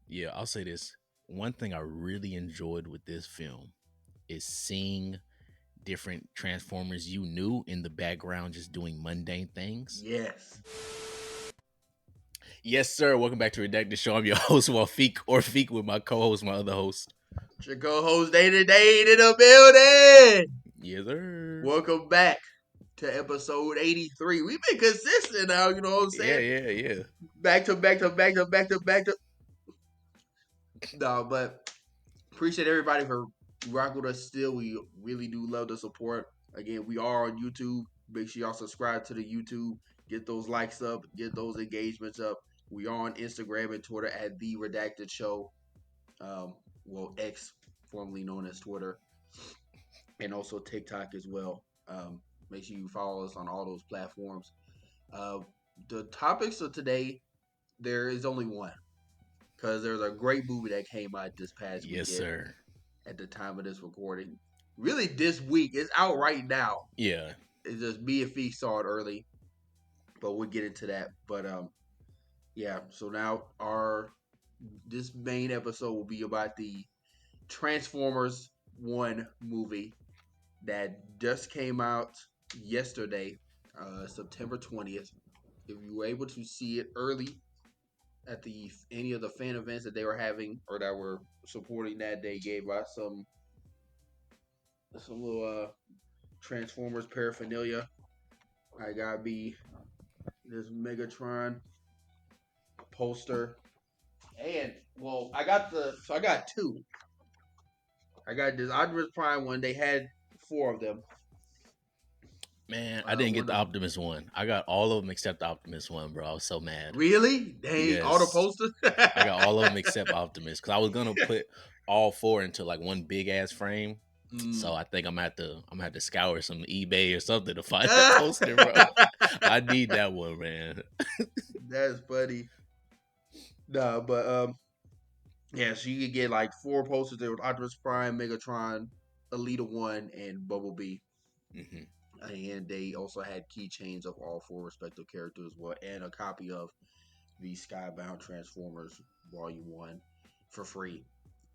Yeah, I'll say this. One thing I really enjoyed with this film is seeing different Transformers you knew in the background just doing mundane things. Yes. Yes, sir. Welcome back to Redact the Show. I'm your host, Wafik, or Feek, with my co-host, my other host. It's your co-host day to day in the building. Yes, sir. Welcome back to episode 83. We've been consistent now, you know what I'm Yeah, saying? yeah, yeah. Back to back to back to back to back to. No, but appreciate everybody for rocking with us still. We really do love the support. Again, we are on YouTube. Make sure y'all subscribe to the YouTube. Get those likes up. Get those engagements up. We are on Instagram and Twitter at The Redacted Show. Um, X, formerly known as Twitter, and also TikTok as well. Make sure you follow us on all those platforms. Uh, the topics of today, there is only one because there's a great movie that came out this past Yes, weekend sir. at the time of this recording. Really, this week it's out right now. Yeah. It's just me and Fee saw it early, but we'll get into that. But yeah. So now this main episode will be about the Transformers One movie that just came out yesterday, September 20th. If you were able to see it early at the any of the fan events that they were having or that were supporting that day, gave out some little Transformers paraphernalia. I got me this Megatron poster, and well, I got two. I got this Optimus Prime one. They had four of them. Man, I didn't get One the of Optimus one. I got all of them except the Optimus one, bro. I was so mad. really, dang, all the Yes. posters. I got all of them except Optimus because I was gonna put all four into like one big ass frame. So Mm. I think I'm gonna have to scour some eBay or something to find that poster, bro. I need that one, man. That's funny. No, but yeah, so you could get like four posters there with Optimus Prime, Megatron, Elita One, and Bumblebee. Hmm. And they also had keychains of all four respective characters as well, and a copy of the Skybound Transformers Volume One for free.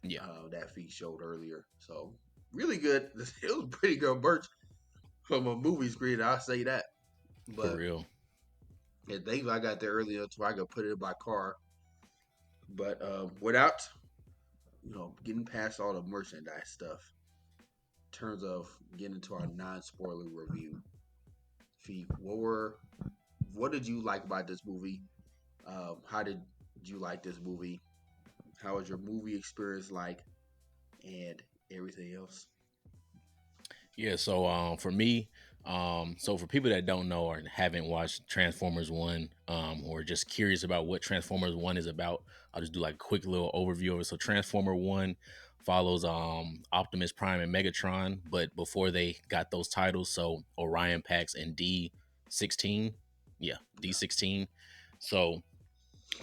Yeah, That Fee showed earlier. So really good. It was pretty good merch from a movie screen. I'll say that. for But real. yeah, things I got there earlier so I could put it in my car. But without getting past all the merchandise stuff, in terms of getting into our non-spoiler review, Fee, what did you like about this movie? How did you like this movie? How was your movie experience like, and everything else? Yeah, so for me, so for people that don't know or haven't watched Transformers One, or just curious about what Transformers One is about, I'll just do like a quick little overview of it. So Transformer One follows Optimus Prime and Megatron, but before they got those titles, so Orion Pax and D16. Yeah, Yeah. D16. So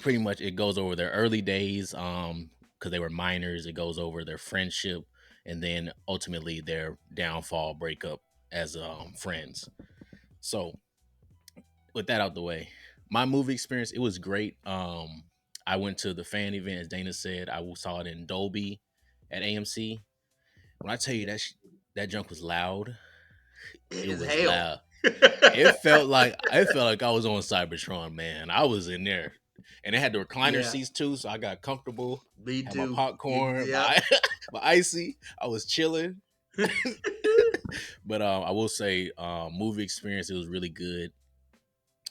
pretty much it goes over their early days, because they were minors. It goes over their friendship and then ultimately their downfall, breakup as friends. So with that out the way, my movie experience, it was great. I went to the fan event, as Dana said. I saw it in Dolby at AMC. When I tell you Yeah. that junk was loud, It it is was hell. loud. It felt like I was on Cybertron, man. I was in there, and it had the recliner Yeah, seats too, so I got comfortable. me Had my too. popcorn, Yep. my icy. I was chilling. But I will say, movie experience, it was really good.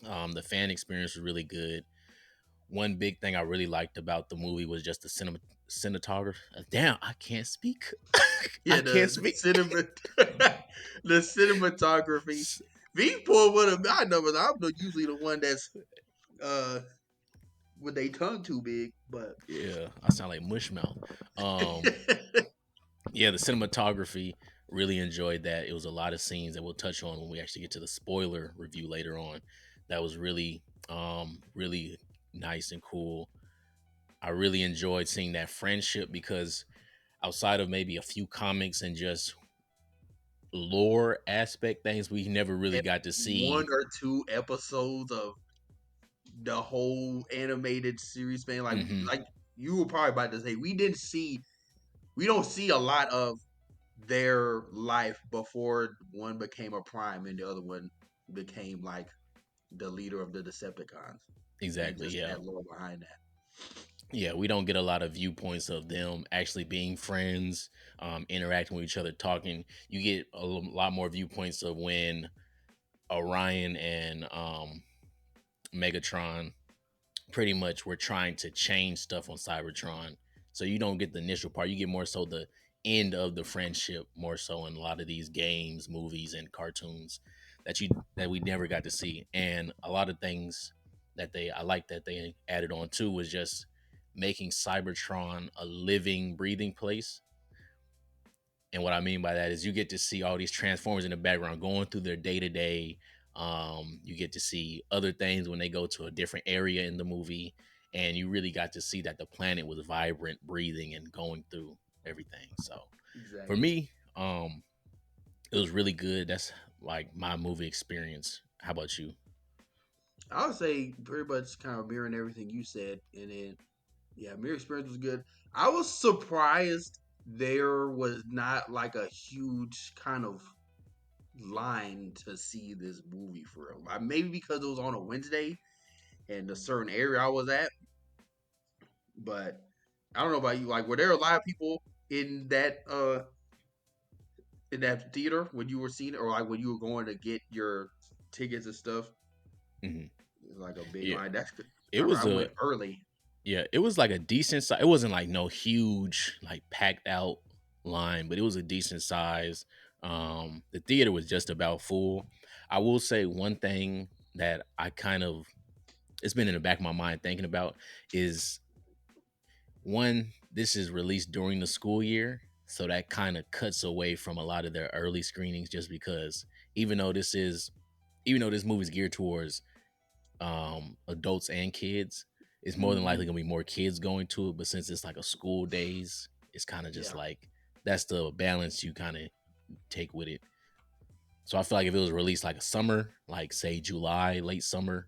The fan experience was really good. One big thing I really liked about the movie was just the cinematography. Damn, I can't speak. I Yeah, can't the speak. cinema, the cinematography. V pulled one of my numbers. Usually the one that's uh with their tongue too big, but Yeah, I sound like Mushmouth. Um, yeah, the cinematography, really enjoyed that. It was a lot of scenes that we'll touch on when we actually get to the spoiler review later on. That was really nice and cool. I really enjoyed seeing that friendship because outside of maybe a few comics and just lore aspect things, we never really and got to one see. or two episodes of the whole animated series, man. Hmm. Like you were probably about to say we don't see a lot of their life before one became a Prime and the other one became like the leader of the Decepticons, and Exactly. just Yeah. that lore behind that. Yeah, we don't get a lot of viewpoints of them actually being friends, interacting with each other, talking. You get lot more viewpoints of when Orion and Megatron pretty much were trying to change stuff on Cybertron. So you don't get the initial part. You get more so the end of the friendship, more so in a lot of these games, movies, and cartoons that we never got to see. And a lot of things that they I like that they added on too was just making Cybertron a living, breathing place. And what I mean by that is you get to see all these transformers in the background going through their day to day. You get to see other things when they go to a different area in the movie, and you really got to see that the planet was vibrant, breathing, and going through everything. So for Exactly. me, it was really good. That's like my movie experience. How about you? I would say pretty much kind of mirroring everything you said, and then yeah, mirror experience was good. I was surprised there was not like a huge kind of line to see this movie for real. Maybe because it was on a Wednesday and a certain area I was at, but I don't know about you. Like, were there a lot of people in that theater when you were seeing it, or like when you were going to get your tickets and stuff? Hmm. It was like a big Yeah, line. That's it I remember was I went a early. yeah, it was like a decent size. It wasn't like no huge, like packed out line, but it was a decent size. The theater was just about full. I will say one thing that I kind of it's been in the back of my mind thinking about is one, this is released during the school year, so that kind of cuts away from a lot of their early screenings just because even though this is even though this movie's geared towards adults and kids, it's more than likely Hmm. gonna be more kids going to it. But since it's like a school days, it's kind of just Yeah, like that's the balance you kind of take with it. So I feel like if it was released like a summer, like say July, late summer,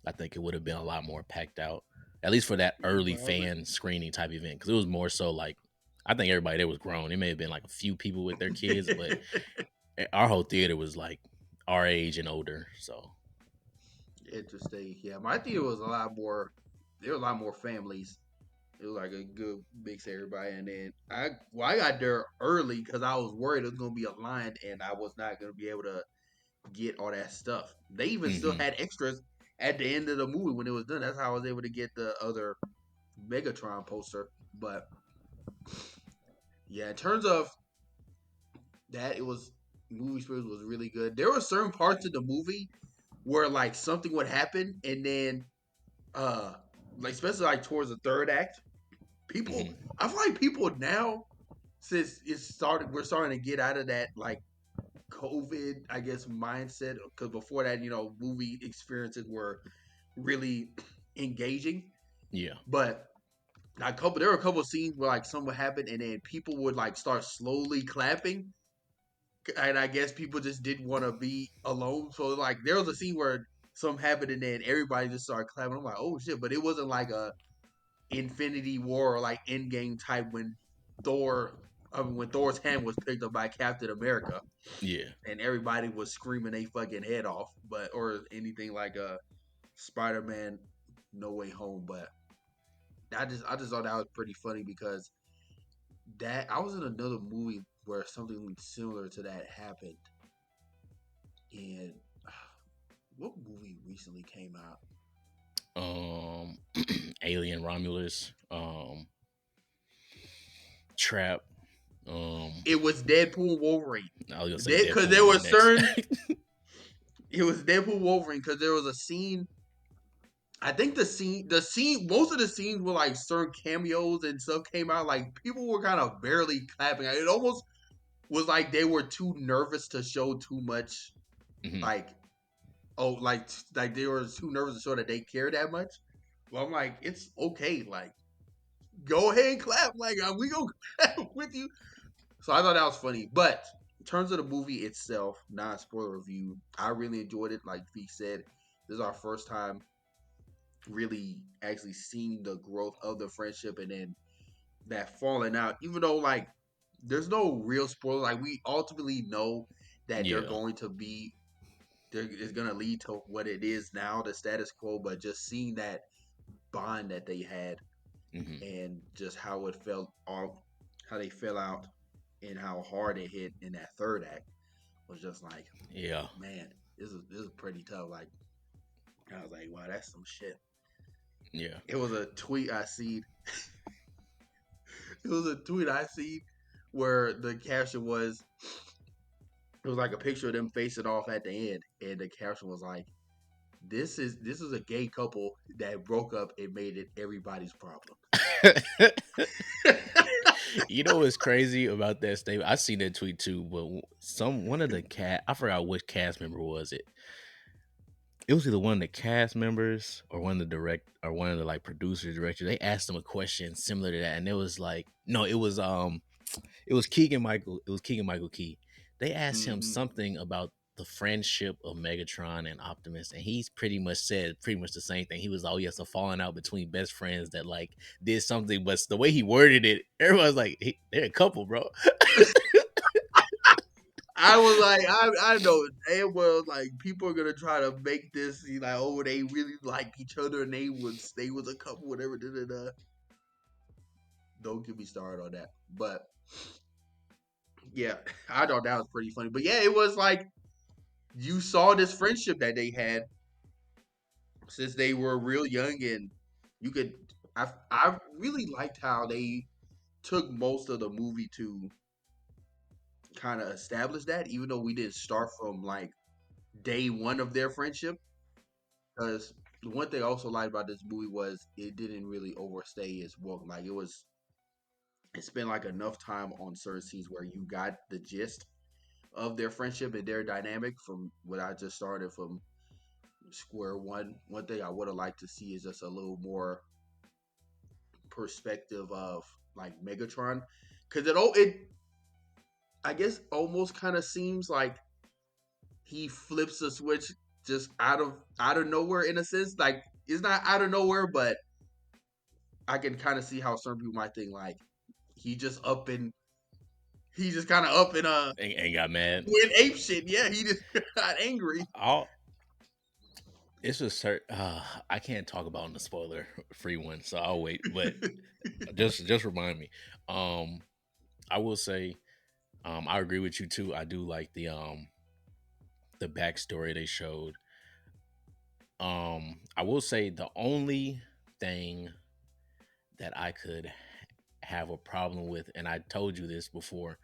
I think it would have been a lot more packed out. At least for that yeah, early probably. fan screening type event, because it was more so like I think everybody there was grown. It may have been like a few people with their kids, but our whole theater was like our age and older. So Interesting. Yeah, my theater was a lot more. There were a lot more families. It was like a good mix of everybody, and then I got there early because I was worried it was gonna be a line and I was not gonna be able to get all that stuff. They even still hmm had extras at the end of the movie when it was done. That's how I was able to get the other Megatron poster. But yeah, in terms of that, it was movie experience was really good. There were certain parts of the movie where like something would happen and then uh like especially like towards the third act, people hmm I feel like people now since we're starting to get out of that like COVID, I guess, mindset because before that, movie experiences were really engaging. yeah, But there were a couple of scenes where like something would happen and then people would like start slowly clapping, and I guess people just didn't want to be alone. So like there was a scene where something happened and then everybody just started clapping. I'm like, oh shit! But it wasn't like a Infinity War or like Endgame type when Thor's hand was picked up by Captain America yeah. and everybody was screaming they fucking head off, but or anything like a Spider-Man No Way Home. But I just thought that was pretty funny because that I was in another movie where something similar to that happened, and what movie recently came out? um Alien Romulus, Trap, It was Deadpool Wolverine. I was gonna say Because Deadpool there would be was next. certain it was Deadpool Wolverine because there was a scene. I think most of the scenes were like certain cameos and stuff came out. Like people were kind of barely clapping. It almost was like they were too nervous to show too much. hmm Like like they were too nervous to show that they care that much. Well, I'm like, it's okay. Like, go ahead and clap. Like, we gonna clap with you. So I thought that was funny. But in terms of the movie itself, non spoiler review, I really enjoyed it. Like V said, this is our first time really actually seen the growth of the friendship and then that falling out. Even though like there's no real spoiler, like we ultimately know that they're Yeah. going to be there is going to lead to what it is now, the status quo. But just seeing that bond that they had Hmm. and just how it felt off, how they fell out, and how hard it hit in that third act was just like, Yeah. man, this is pretty tough. Like I was like, wow, that's some shit. Yeah. It was a tweet I seen. It was a tweet I seen where the caption was, it was like a picture of them facing off at the end, and the caption was like, this is a gay couple that broke up and made it everybody's problem. You know what's crazy about that statement? I seen that tweet too, but one of the I forgot which cast member was it. It was either one of the cast members or one of the one of the like producers, directors. They asked him a question similar to that, and it was like, no, it was Keegan Michael Key. They asked him Hmm. something about the friendship of Megatron and Optimus, and he's pretty much said pretty much the same thing. He was, oh yes, a falling out between best friends that like did something, but the way he worded it, everyone's like, they're a couple, bro. I was like, I know damn well like people are gonna try to make this like, oh, they really like each other and they would stay with a couple, whatever. Da, da, da. Don't get me started on that. But yeah, I thought that was pretty funny. But yeah, it was like you saw this friendship that they had since they were real young, and you could. I really liked how they took most of the movie to kind of establish that, even though we didn't start from like day one of their friendship. Because the one thing I also liked about this movie was it didn't really overstay its welcome. Like it spent like enough time on certain scenes where you got the gist of their friendship and their dynamic from what I just started from square one. One thing I would have liked to see is just a little more perspective of like Megatron, because it I guess almost kind of seems like he flips a switch just out of nowhere in a sense. Like it's not out of nowhere, but I can kind of see how some people might think like he just up and he just kind of up and And got mad. went ape shit. Yeah, he just got angry. All it's just certain. I can't talk about on the spoiler free one, so I'll wait. But just remind me. Um, I will say, I agree with you too. I do like the backstory they showed. I will say the only thing that I could have a problem with, and I told you this before,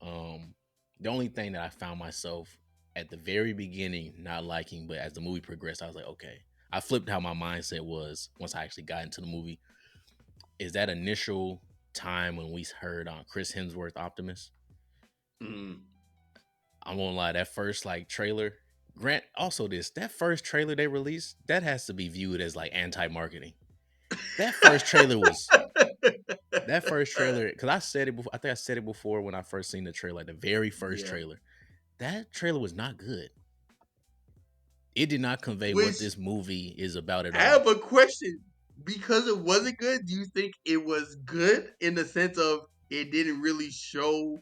um, the only thing that I found myself at the very beginning not liking, but as the movie progressed, I was like, okay. I flipped how my mindset was once I actually got into the movie. Is that initial time when we heard on Chris Hemsworth Optimus? Mm. I won't lie, that first like trailer. Grant also this that first trailer they released that has to be viewed as like anti-marketing. That first trailer was that first trailer because I said it before. I think I said it before when I first seen the trailer, like the very first Yeah, trailer. That trailer was not good. It did not convey what which this movie is about at I all. have a question. Because it wasn't good, do you think it was good in the sense of it didn't really show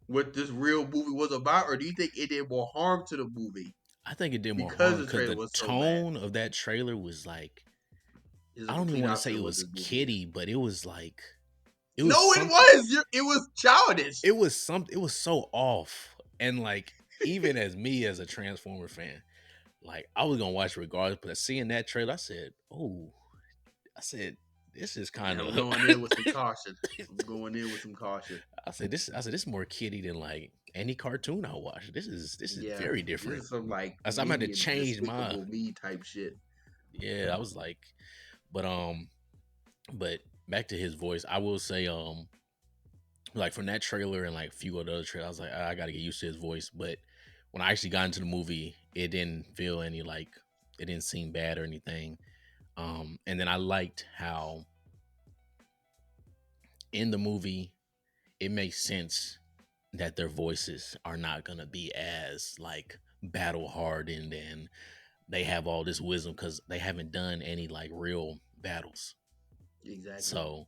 what this real movie was about, or do you think it did more harm to the movie I think it did more because harm the because trailer the was so bad? tone of that trailer was like It's a I don't even complete want to say opposite it of what was this movie is. kiddie, but it was like it was No, it something. was. It was childish. It was something. It was so off, and like even as me as a Transformer fan, like I was gonna watch it regardless. But seeing that trailer, I said, "Oh," I said, "This is kind Yeah, I'm of." going in with some caution. I'm going in with some caution. I said this is more kiddie than like any cartoon I watch. This is Yeah, very this different. is some like I said I'm going to Minions, change my Despicable Me type shit. yeah. I was like, but but back to his voice, I will say like from that trailer and like a few other trailers, I was like, I got to get used to his voice. But when I actually got into the movie, it didn't feel any like it didn't seem bad or anything. And then I liked how in the movie it makes sense that their voices are not gonna be as like battle hardened and they have all this wisdom because they haven't done any like real battles. Exactly. So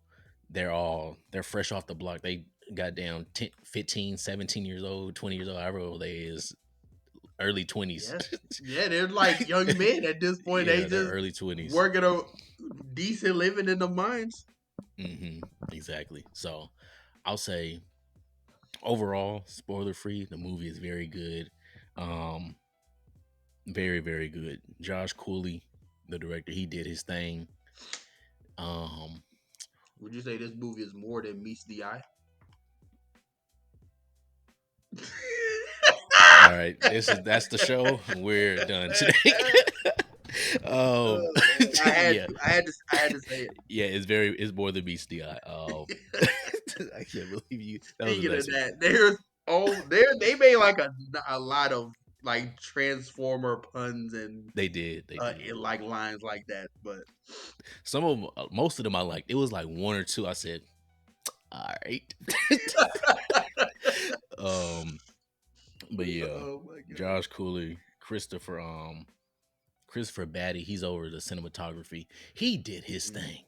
they're fresh off the block. They got down 10, 15, 17 years old, 20 years old, however old they is, early 20s. Yes. Yeah, they're like young men at this point. They Yeah, they're just early 20s. working a decent living in the mines. Exactly. So I'll say overall, spoiler free, the movie is very good. Um, very, very good. Josh Cooley, the director, he did his thing. Um, Would you say this movie is more than meets the eye? all right, that's the show. We're done today. um, I had yeah, to. I had to say yeah, it's more than meets the eye. it. I can't believe you. That was a Speaking of nice one. that, they made like a lot of like Transformer puns and They did, they did. like lines like that. But Some of them, most of them, I liked. It was like one or two. I said, all right. um, but yeah, oh my god. Josh Cooley, Christopher Batty, he's over the cinematography. He did his Mhm. thing.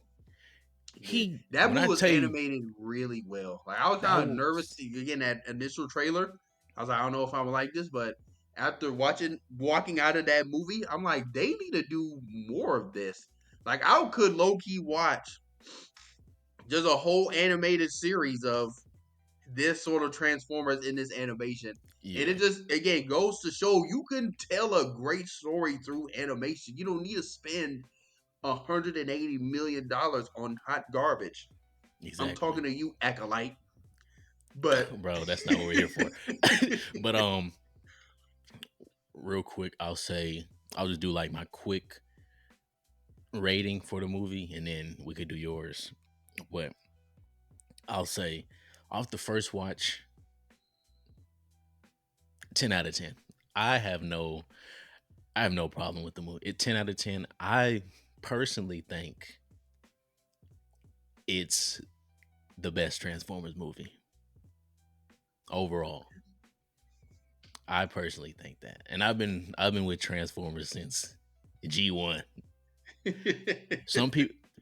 Yeah, He that when I movie was tell you animated really well. Like I was that kind of nervous was again that initial trailer. I was like, I don't know if I'm like this, but after walking out of that movie, I'm like, they need to do more of this. Like I could low key watch just a whole animated series of this sort of Transformers in this animation. And yeah, it just again goes to show you can tell a great story through animation. You don't need to spend $180 million on hot garbage. I'm exactly. talking to you, acolyte. But Bro, that's not what we're here for. But real quick, I'll just do like my quick rating for the movie and then we could do yours. But I'll say off the first watch, 10 out of 10. I have no I have no problem with the movie. 10 out of 10. I personally think it's the best Transformers movie overall. I personally think that. And I've been with Transformers since G1. Some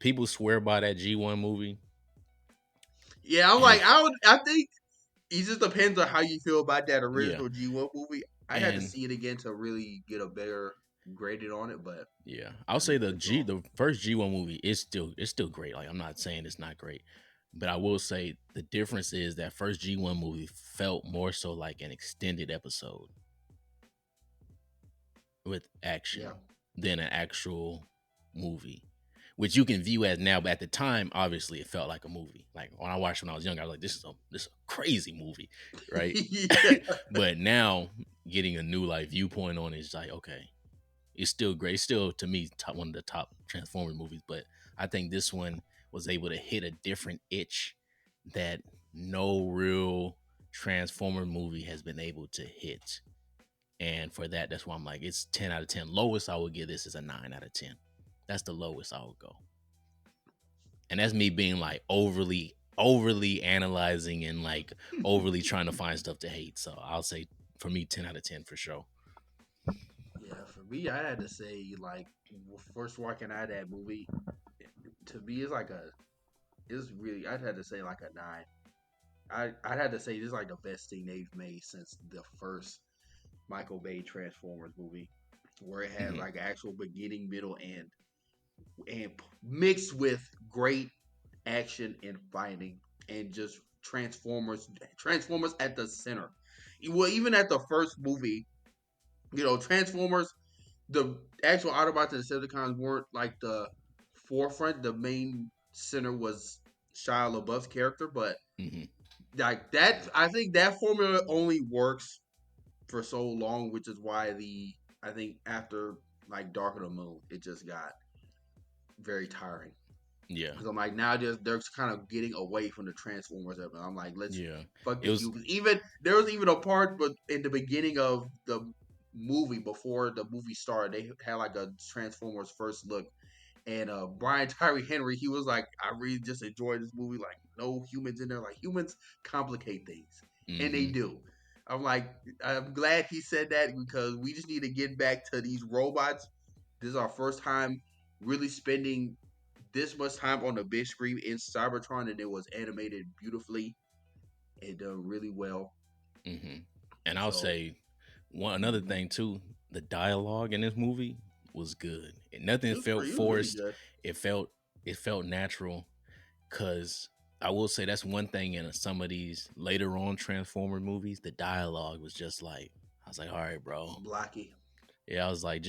people swear by that G1 movie yeah, I'm and like, if I think it just depends on how you feel about that yeah. original G1 movie. I'd have to And see it again to really get a better graded on it, but yeah, I'll I say mean, it's all the first G1 movie is still great. Like I'm not saying it's not great, but I will say the difference is that first G1 movie felt more so like an extended episode with yeah. action than an actual movie, which you can view as now. But at the time, obviously, it felt like a movie. Like when I watched when I was younger, I was like, this is a crazy movie, right? Yeah. But now getting a new like viewpoint on it is like okay, it's still great. It's still to me one of the top Transformers movies, but I think this one was able to hit a different itch that no real Transformer movie has been able to hit. And for that, that's why I'm like, it's 10 out of 10. Lowest I would give this is a 9 out of 10. That's the lowest I would go. And that's me being like overly analyzing and like overly trying to find stuff to hate. So I'll say for me, 10 out of 10 for sure. Yeah, for me, I had to say like first walking out of that movie, to me, it's really I'd had to say like a nine. I'd had to say this is like the best thing they've made since the first Michael Bay Transformers movie, where it had Hmm. like actual beginning, middle, end, and mixed with great action and fighting, and just Transformers at the center. Well, even at the first movie, Transformers, the actual Autobots and Decepticons weren't like the forefront. The main center was Shia LaBeouf's character, but Hmm. like that, I think that formula only works for so long, which is why I think after like Dark of the Moon, it just got very tiring. Yeah. Because I'm like now just they're kind of getting away from the Transformers of it. I'm like, let's Yeah. fuck It the was you. Because even there was even a part, but in the beginning of the movie before the movie started, they had like a Transformers first look, and Brian Tyree Henry, he was like, I really just enjoyed this movie. Like no humans in there. Like humans complicate things, and they hmm do. I'm like, I'm glad he said that because we just need to get back to these robots this is our first time really spending this much time on the big screen in Cybertron, and it was animated beautifully and done really well. Hmm. And I'll So, say one another mhm. thing too. The dialogue in this movie was good. And nothing felt It was really forced. good. It felt it felt natural. Cause I will say that's one thing in some of these later on Transformer movies. The dialogue was just like I was like, all right, bro. Blocky. Yeah, I was like,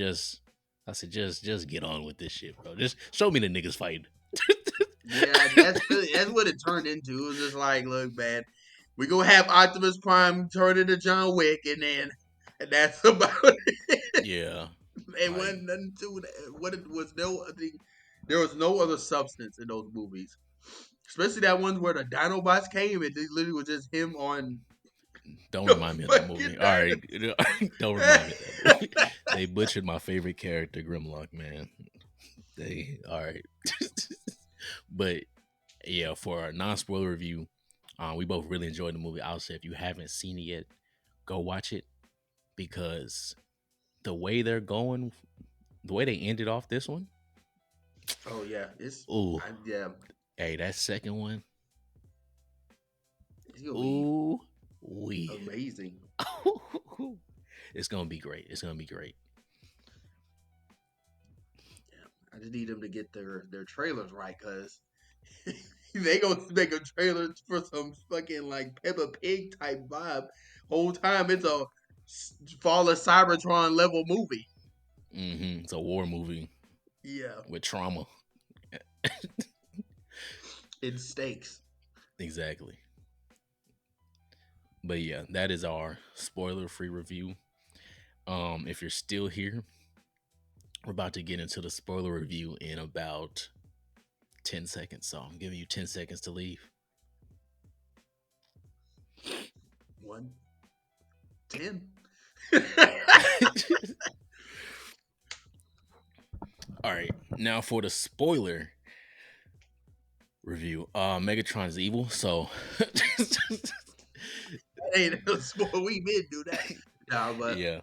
I said, just get on with this shit, bro. Just show me the niggas fighting. Yeah, that's what it turned into. It was just like, look, man, we gonna have Optimus Prime turn into John Wick, and that's about it. Yeah, It like wasn't nothing to that. What it was no, I think there was no other substance in those movies, especially that one where the Dinobots came. It literally was just him on don't the remind me of that fucking movie. All dino. right, don't remind me of that movie. They butchered my favorite character, Grimlock. Man, they all right. But yeah, for our non-spoiler review, we both really enjoyed the movie. I'll say if you haven't seen it yet, go watch it because the way they're going, the way they ended off this one, Oh yeah, ooh, yeah, hey, that second one, it's gonna be ooh, we, amazing. it's gonna be great. It's gonna be great. I just need them to get their trailers right, cause they gonna make a trailer for some fucking like Peppa Pig type vibe. Whole time it's a Fall of Cybertron level movie. It's a war movie Yeah, with trauma. it stakes. Exactly. But yeah, that is our spoiler-free review. If you're still here, we're about to get into the spoiler review in about 10 seconds. So I'm giving you 10 seconds to leave. 110. All right, now for the spoiler review. Megatron is evil, so Ain't no spoil. We been do that. Nah, but yeah,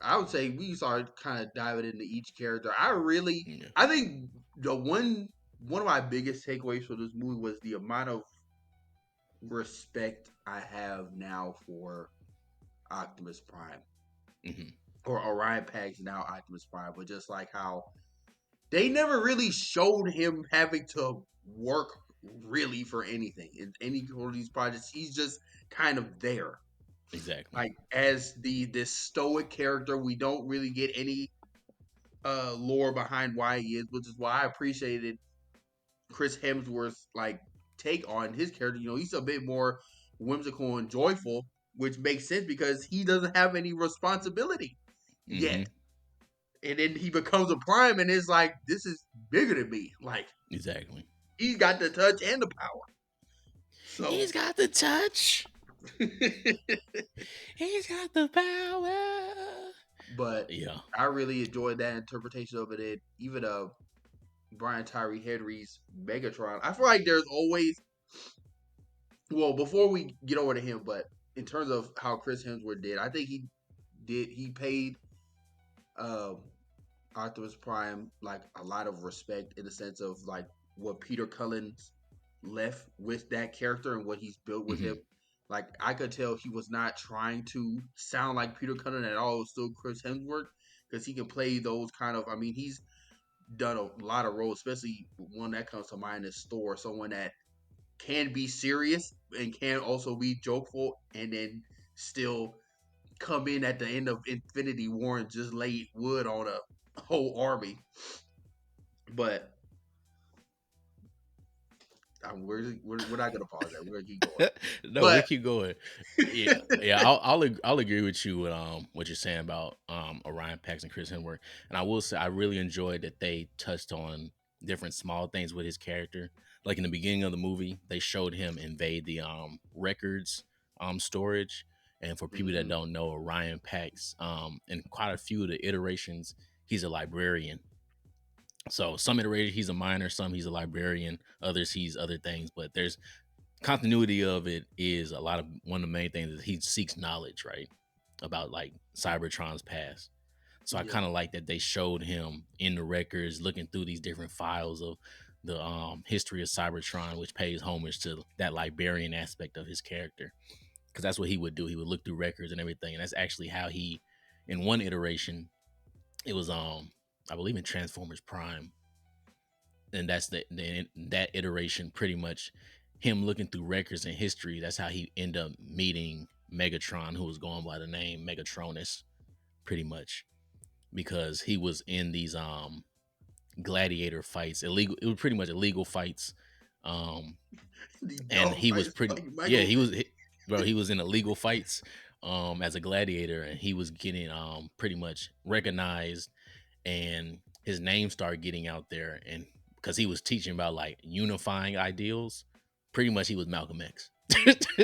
I would say we start kind of diving into each character. yeah, I think the one of my biggest takeaways from this movie was the amount of respect I have now for Optimus Prime hmm or Orion Pax, now Optimus Prime, but just like how they never really showed him having to work really for anything in any one of these projects. He's just kind of there, exactly. like as this stoic character. We don't really get any lore behind why he is, which is why I appreciated Chris Hemsworth's like take on his character. You know, he's a bit more whimsical and joyful, which makes sense because he doesn't have any responsibility hmm yet. And then he becomes a prime and is like, this is bigger than me. Like Exactly. he's got the touch and the power. He's So got the touch. He's got the power. but Yeah. I really enjoyed that interpretation of it. And even Brian Tyree Henry's Megatron. I feel like there's always well, before we get over to him, but in terms of how Chris Hemsworth did, I think he paid um Optimus Prime like a lot of respect in the sense of like what Peter Cullens left with that character and what he's built with him. hmm Like I could tell he was not trying to sound like Peter Cullen at all. It was still Chris Hemsworth because he can play those kind of. I mean, he's done a lot of roles, especially one that comes to mind is Thor, someone that can be serious and can also be jokeful, and then still come in at the end of Infinity War and just lay wood on a whole army. But we're not gonna pause that. We're gonna keep going. No, we But keep going. Yeah, yeah. I'll agree with you with what you're saying about Orion Pax and Chris Hemsworth, and I will say I really enjoyed that they touched on different small things with his character. Like in the beginning of the movie, they showed him invade the records storage, and for people that mhm, don't know, Orion Pax in quite a few of the iterations, he's a librarian. So some iterations he's a miner, some he's a librarian, others he's other things, but there's continuity of it is a lot of one of the main things is he seeks knowledge, right? About like Cybertron's past. So I Yeah. kind of like that they showed him in the records, looking through these different files of the history of Cybertron, which pays homage to that librarian aspect of his character, because that's what he would do. He would look through records and everything, and that's actually how he, in one iteration, it was I believe in Transformers Prime, and that's that iteration pretty much him looking through records and history. That's how he ended up meeting Megatron, who was going by the name Megatronus, pretty much because he was in these gladiator fights, illegal. It was pretty much illegal fights, um, The and dog he was fights pretty like yeah Michael. he was bro he was in illegal fights as a gladiator, and he was getting pretty much recognized, and his name started getting out there, and because he was teaching about like unifying ideals, pretty much he was Malcolm X.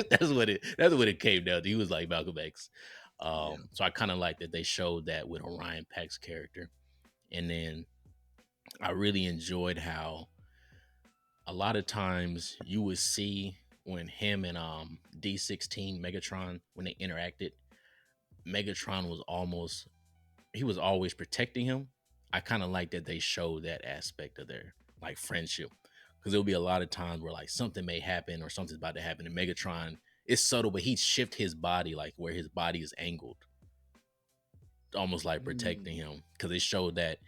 That's what it came down to. He was like Malcolm X. Yeah. So I kind of like that they showed that with Orion Pax character, and then I really enjoyed how a lot of times you would see when him and D16 Megatron, when they interacted, Megatron was almost, he was always protecting him. I kind of like that they showed that aspect of their like friendship, because there'll be a lot of times where like something may happen or something's about to happen, and Megatron, it's subtle, but he'd shift his body like where his body is angled, almost like Mm, protecting him, because they showed that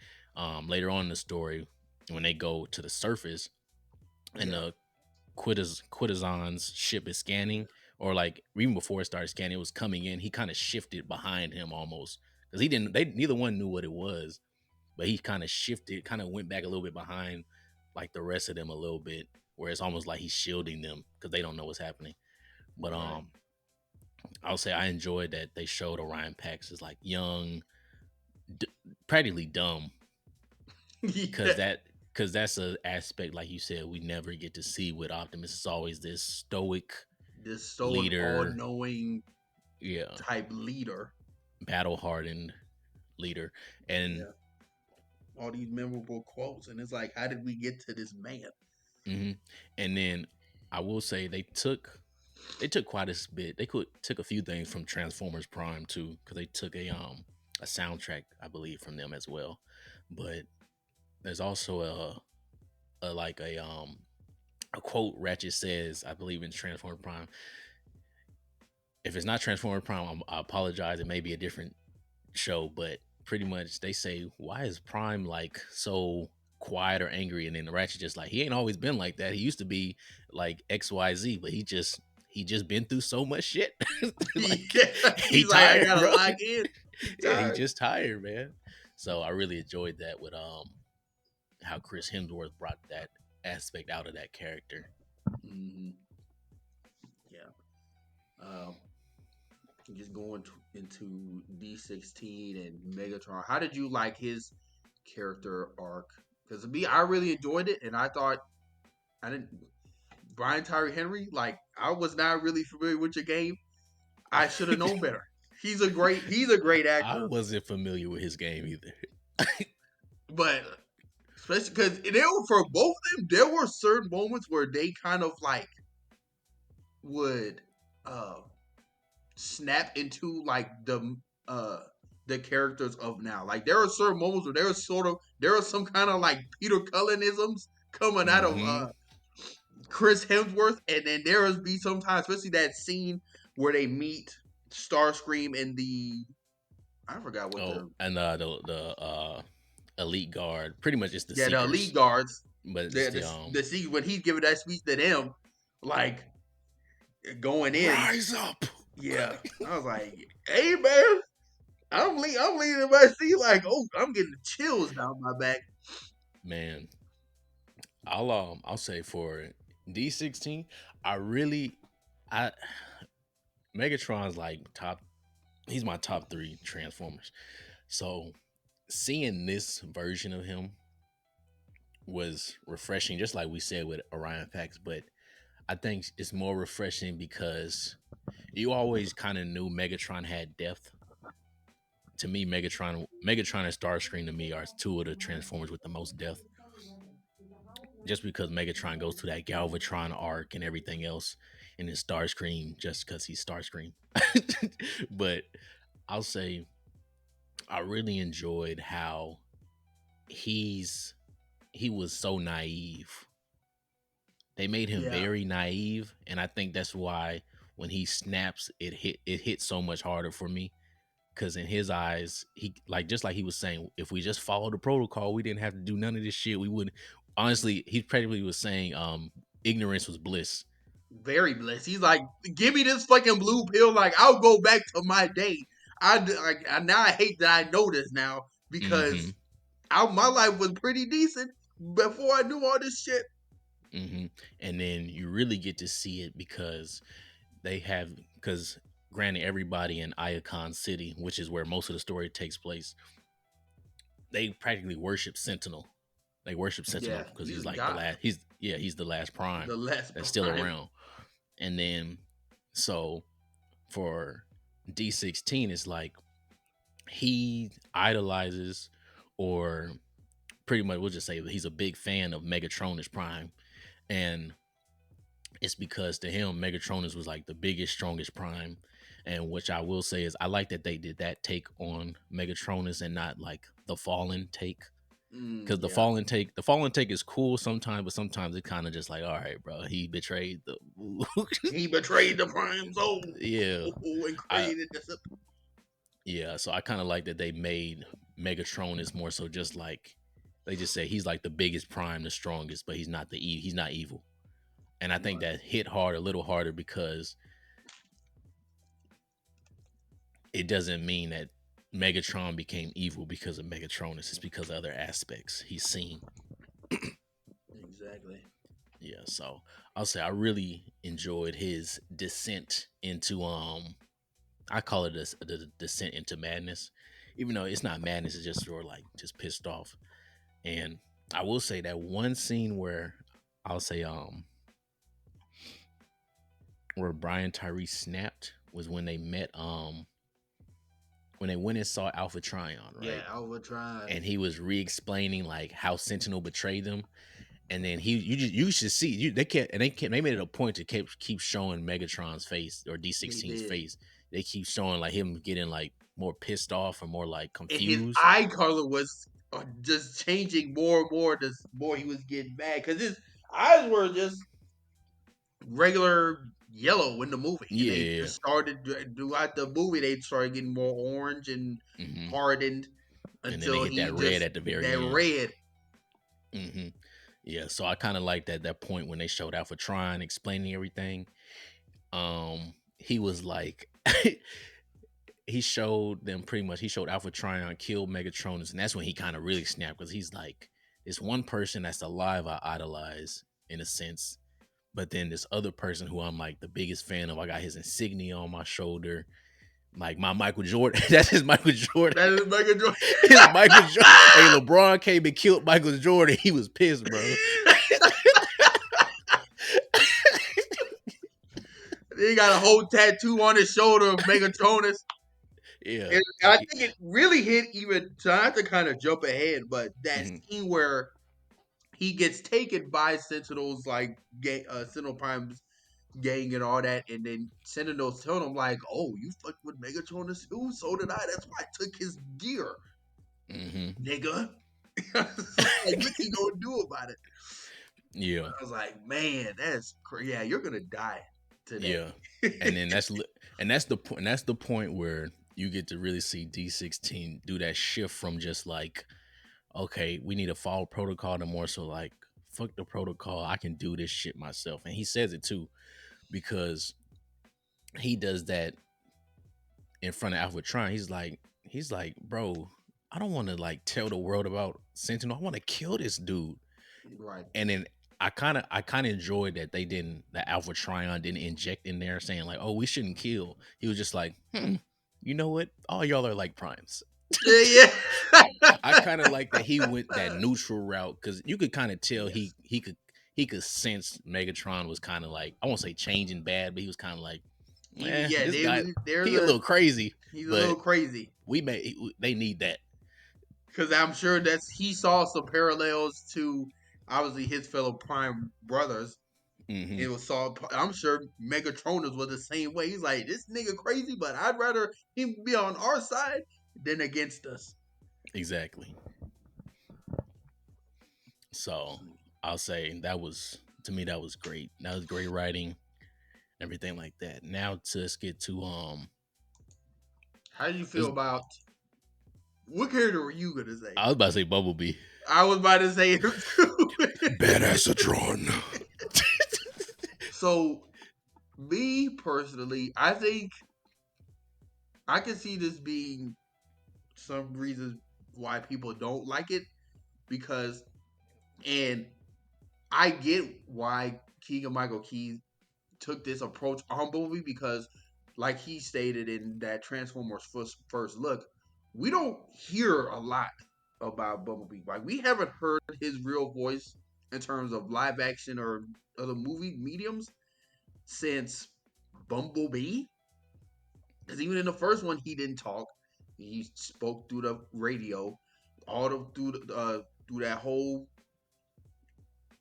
later on in the story when they go to the surface and yeah. the Quitazon's ship is scanning, or like even before it started scanning, it was coming in. He kind of shifted behind him almost, because he didn't. They neither one knew what it was, but he kind of shifted, kind of went back a little bit behind, like the rest of them a little bit, where it's almost like he's shielding them because they don't know what's happening. But Right. I'll say I enjoyed that they showed Orion Pax as like young, d- practically dumb, Yeah. because that's a aspect like you said we never get to see with Optimus. It's always this stoic This stoic, leader, all-knowing yeah, type leader. battle hardened leader, and Yeah. All these memorable quotes, and it's like, how did we get to this man? mhm. And then I will say they took quite a bit. They took a few things from Transformers Prime too, because they took a soundtrack I believe from them as well. But there's also a like a quote Ratchet says I believe in Transformers Prime. If it's not Transformers Prime, I apologize. It may be a different show, but pretty much they say, why is Prime like so quiet or angry? And then the Ratchet just like, he ain't always been like that. He used to be like XYZ, but he just been through so much shit. Like Yeah. he He's like, I tired, gotta bro. lock in. He Yeah, he tired. just tired, man. So I really enjoyed that with how Chris Hemsworth brought that aspect out of that character. Hmm. Yeah. Um, just going into D16 and Megatron. How did you like his character arc? Because me, I really enjoyed it, and I thought I didn't. Brian Tyree Henry, like I was not really familiar with your game. I should have known better. He's a great I actor, wasn't familiar with his game either. but especially because there were for both of them, there were certain moments where they kind of like would uh snap into like uh the characters of now. Like there are certain moments where there are some kind of like Peter Cullenisms coming out of Hmm. Chris Hemsworth, and then there will be sometimes, especially that scene where they meet Starscream in the I forgot what Oh, the and the elite guard, pretty much just the yeah the elite seekers, guards but it's the the the scene when he's giving that speech to them like going in. rise up. Yeah, I was like, hey man, I'm leaning in my seat like, oh, I'm getting chills down my back. Man, I'll say for D16, I really I Megatron's like top, he's my top 3 Transformers. So seeing this version of him was refreshing, just like we said with Orion Pax, but I think it's more refreshing because you always kind of knew Megatron had depth. To me, Megatron and Starscream to me are two of the Transformers with the most depth, just because Megatron goes through that Galvatron arc and everything else, and then Starscream just because he's Starscream. But I'll say I really enjoyed how he's he was so naive. They made him Yeah, very naive, and I think that's why when he snaps, it hit so much harder for me. Because in his eyes, he like just like he was saying, if we just follow the protocol, we didn't have to do none of this shit. We wouldn't. Honestly, he practically was saying, ignorance was bliss. very blessed. He's like, give me this fucking blue pill. Like, I'll go back to my day. Now I hate that I know this now Mm-hmm. because my life was pretty decent before I knew all this shit. Mm-hmm. And then you really get to see it because they have because granted everybody in Iacon City, which is where most of the story takes place, they practically worship Sentinel. They worship Yeah, Sentinel because he's he's a like the god. last. He's the last Prime The less that's still prime. around. And then so for D16, it's like he idolizes, or pretty much we'll just say that he's a big fan of Megatronus Prime, and it's because to him Megatronus was like the biggest, strongest Prime. And which I will say is I like that they did that take on Megatronus and not like the Fallen take, because Yeah, the fallen take is cool sometimes, but sometimes it kind of just like, all right, bro, he betrayed the he betrayed the prime soul yeah. and I created this. Yeah, so I kind of like that they made Megatron is more so just like they just say he's like the biggest prime, the strongest, but he's not evil. And I think Right. that hit hard a little harder because it doesn't mean that Megatron became evil because of Megatronus. It's because of other aspects he's seen. Exactly. Yeah, so I'll say I really enjoyed his descent into I call it the descent into madness, even though it's not madness. It's just sort of like just pissed off. And I will say that one scene where I'll say where Brian Tyree snapped was when they went and saw Alpha Trion, Yeah, right? Albatron. And he was re-explaining like how Sentinel betrayed them. And then you should see they made it a point to keep showing Megatron's face or They D16's did. face. They keep showing like him getting like more pissed off or more like And his confused. eye color was just changing more and more the more he was getting mad because his eyes were just regular yellow in the movie, and they Yeah. just started throughout the movie. They started getting more orange and Hmm. hardened And then they until hit that he red just at the that very end. red. Hmm. Yeah, so I kind of like that point when they showed Alpha Trion explaining everything. He was like, he showed them pretty much. He showed Alpha Trion killed Megatronus, and that's when he kind of really snapped because he's like, this one person that's alive I idolize in a sense, but then this other person who I'm like the biggest fan of. I got his insignia on my shoulder, like my Michael Jordan. That's his Michael Jordan. That is Megatron. His Michael Jordan. Hey, LeBron came and killed Michael Jordan. He was pissed, bro. He got a whole tattoo on his shoulder of Megatronus. Yeah. And I think it really hit even. So I have to kind of jump ahead, but that Mhm. scene where he gets taken by Sentinels, like Sentinel Prime's gang and all that, and then Sentinels tell him like, "Oh, you fucked with Megatronus too? So did I. That's why I took his gear, Mhm. nigga." Like, what you gonna do about it? Yeah. I was like, man, that's crazy. Yeah, you're gonna die today. Yeah. And then that's the point where you get to really see D16 do that shift from just like, okay, we need to follow protocol to more so like, fuck the protocol. I can do this shit myself. And he says it too, because he does that in front of Alpha Tron. He's like, bro, I don't want to like tell the world about Sentinel. I want to kill this dude. Right. And then I kind of enjoyed that they didn't that Alpha Trion didn't inject in there saying like, oh, we shouldn't kill. He was just like, you know what? All y'all are like primes. Yeah, I yeah. kind of like that he went that neutral route because you could kind of tell Yes. he could sense Megatron was kind of like, I won't say changing bad, but he was kind of like, Yeah, this guy, there's he a a little crazy, he's a but little crazy they need that. because I'm sure he saw some parallels to obviously his fellow Prime brothers. Hmm. It was saw. I'm sure Megatronus was the same way. He's like, this nigga crazy, but I'd rather him be on our side. than against us. Exactly. So I'll say that was, to me, that was great. That was great writing, everything like that. Now let's get to How do you feel let's, about what character were you gonna say? I was about to say Bumblebee. I was about to say him too. Badassatron. So me personally, I think I can see this being some reasons why people don't like it because, and I get why Keegan-Michael Key took this approach on Bumblebee because, like he stated in that Transformers first look, we don't hear a lot about Bumblebee. Like we haven't heard his real voice in terms of live action or other movie mediums since Bumblebee. Because even in the first one, he didn't talk. He spoke through the radio, through that whole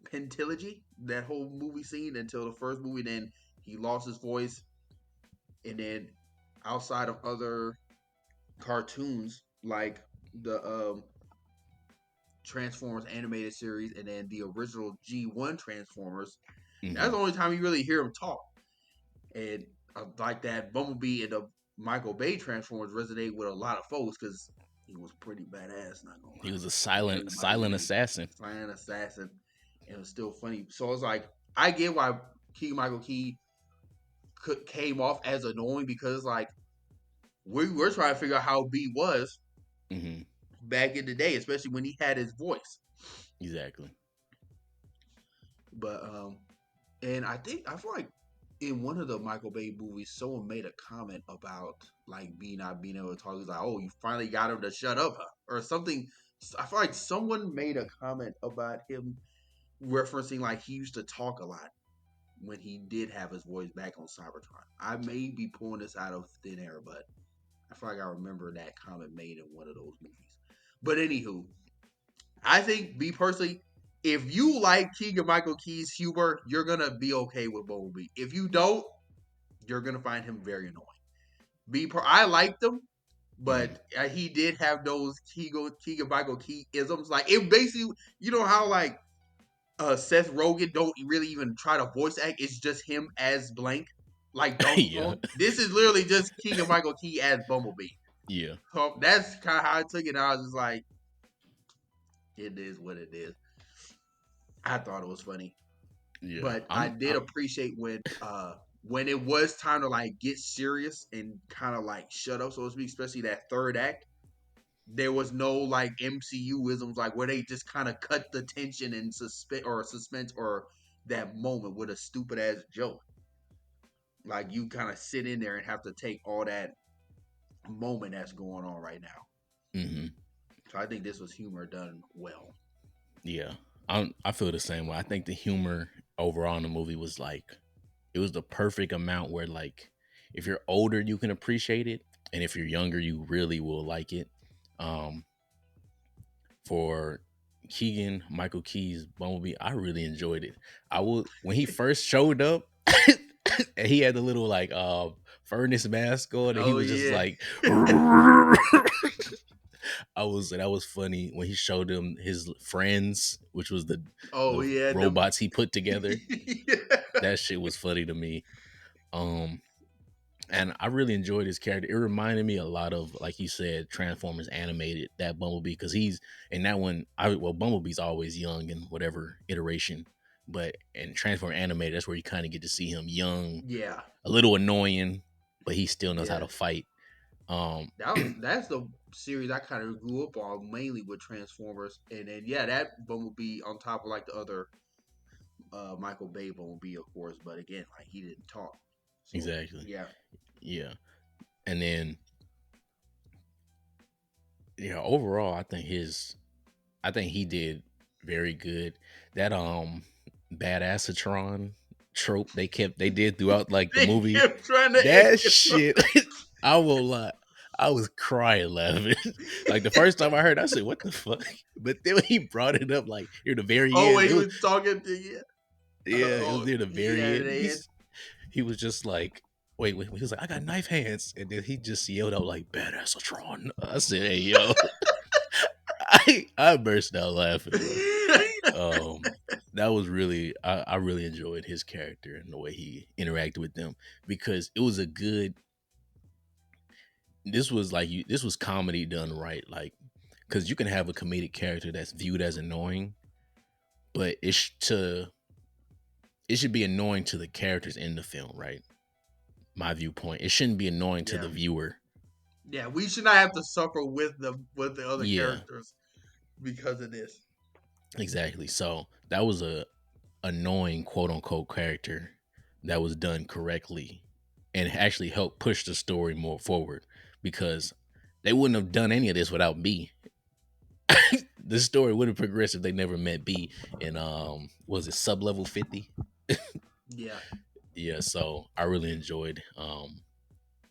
pentilogy, that whole movie scene until the first movie. Then he lost his voice, and then outside of other cartoons like the Transformers animated series and then the original G1 Transformers, that's Hmm. the only time you really hear him talk. And like that Bumblebee and the Michael Bay Transformers resonate with a lot of folks because he was pretty badass. Not gonna He lie, was a silent Bumblebee, assassin. silent assassin, and it was still funny. So it's like I get why Keegan-Michael Key came off as annoying because like we were trying to figure out how B was Hmm. back in the day, especially when he had his voice. Exactly. But and I feel like in one of the Michael Bay movies, someone made a comment about like B not being able to talk. He's like, "Oh, you finally got him to shut up," huh? Or something. I feel like someone made a comment about him referencing like he used to talk a lot when he did have his voice back on Cybertron. I may be pulling this out of thin air, but I feel like I remember that comment made in one of those movies. But anywho, I think me personally, if you like Keegan-Michael Key's humor, you're gonna be okay with Bumblebee. If you don't, you're gonna find him very annoying. I liked him, Hmm. but he did have those Keegan-Michael Key isms. Like it basically, you know how like Seth Rogen don't really even try to voice act. It's just him as blank, like Donkey Yeah. Kong. This is literally just Keegan-Michael Key as Bumblebee. Yeah. So that's kind of how I took it. I was just like, it is what it is. I thought it was funny. Yeah. But I did I'm appreciate when it was time to like get serious and kind of like shut up, so to speak, especially that third act. There was no like MCU isms like where they just kind of cut the tension and suspense or that moment with a stupid ass joke. Like you kind of sit in there and have to take all that moment that's going on right now. hmm So I think this was humor done well. Yeah. I feel the same way. I think the humor overall in the movie was like, it was the perfect amount where like if you're older you can appreciate it, and if you're younger you really will like it. Um for Keegan Michael Key's Bumblebee, I really enjoyed it. I would when he first showed up and he had the little like furnace mask on and he Oh was just yeah. like that was funny when he showed him his friends, which was Oh the yeah. The robots he put together. yeah. That shit was funny to me. Um and I really enjoyed his character. It reminded me a lot of, like you said, Transformers animated, that Bumblebee, because he's in that one. Bumblebee's always young in whatever iteration, but in Transformer animated, that's where you kind of get to see him young, Yeah. a little annoying, but he still knows how Yeah. to fight. Um, That's the series I kind of grew up on, mainly with Transformers, and then yeah, that Bumblebee on top of like the other Michael Bay Bumblebee, of course. But again, like he didn't talk, so exactly, yeah, yeah, and then yeah, overall, I think he did very good. That badassatron trope they did throughout like the they movie. kept trying to That egg shit, I will lie. I was crying laughing. Like the first time I heard, I said, "What the fuck?" But then when he brought it up, like near the very Oh, end, when it he was was talking to you. yeah, it was Oh near the yeah, very end. man. He was just like, wait. He was like, I got knife hands, and then he just yelled out like "Badassatron." I said, "Hey, yo!" I burst out laughing, bro. That was really I really enjoyed his character and the way he interacted with them because it was a good. This was like you. This was comedy done right, like because you can have a comedic character that's viewed as annoying, but it should be annoying to the characters in the film, right? My viewpoint. It shouldn't be annoying to Yeah, the viewer. yeah. We should not have to suffer with the other Yeah, characters because of this. exactly. So that was a annoying quote unquote character that was done correctly and actually helped push the story more forward because they wouldn't have done any of this without B. The story would have progressed if they never met B in was it sub level 50? Yeah, Yeah, so I really enjoyed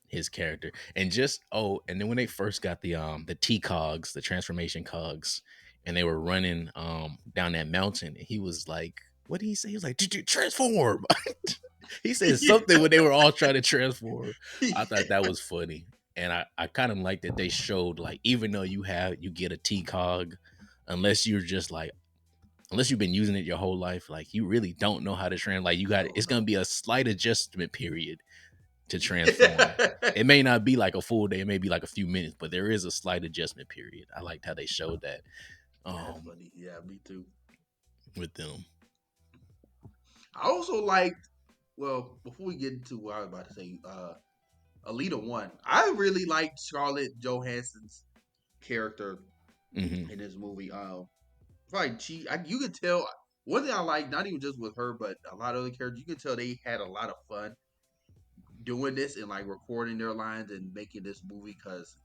his character. And just and then when they first got the T cogs, the transformation cogs, and they were running down that mountain, and he was like, what did he say? He was like, "Did you transform?" He said something when they were all trying to transform. I thought that was funny. And I kind of like that they showed like even though you get a T cog, unless you're just like unless you've been using it your whole life, like you really don't know how to transform. Like you got oh it's gonna no. be a slight adjustment period to transform. It may not be like a full day, it may be like a few minutes, but there is a slight adjustment period. I liked how they showed that That's um funny. Yeah, me too. with them. I also liked. Well, before we get into what I was about to say, Alita One. I really liked Scarlett Johansson's character Hmm. in this movie. Like you could tell. One thing I like, not even just with her, but a lot of other characters, you can tell they had a lot of fun doing this and like recording their lines and making this movie.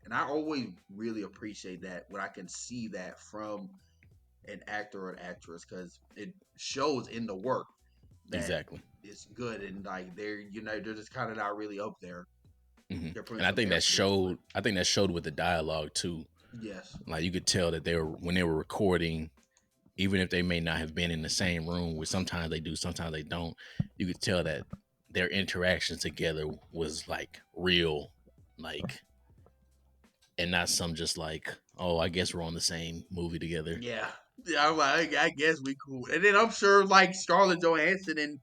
And I always really appreciate that when I can see that from an actor or an actress, because it shows in the work that Exactly. it's good and like they're just kind of not really up there. Hmm. They're putting And I some think that effort into it. showed. I think that showed with the dialogue too. Yes. Like you could tell that they were when they were recording, even if they may not have been in the same room, which sometimes they do, sometimes they don't. You could tell that their interactions together was like real, like and not some just like, oh, I guess we're on the same movie together. Yeah. Yeah, I'm like, I guess we cool. And then I'm sure like Scarlett Johansson and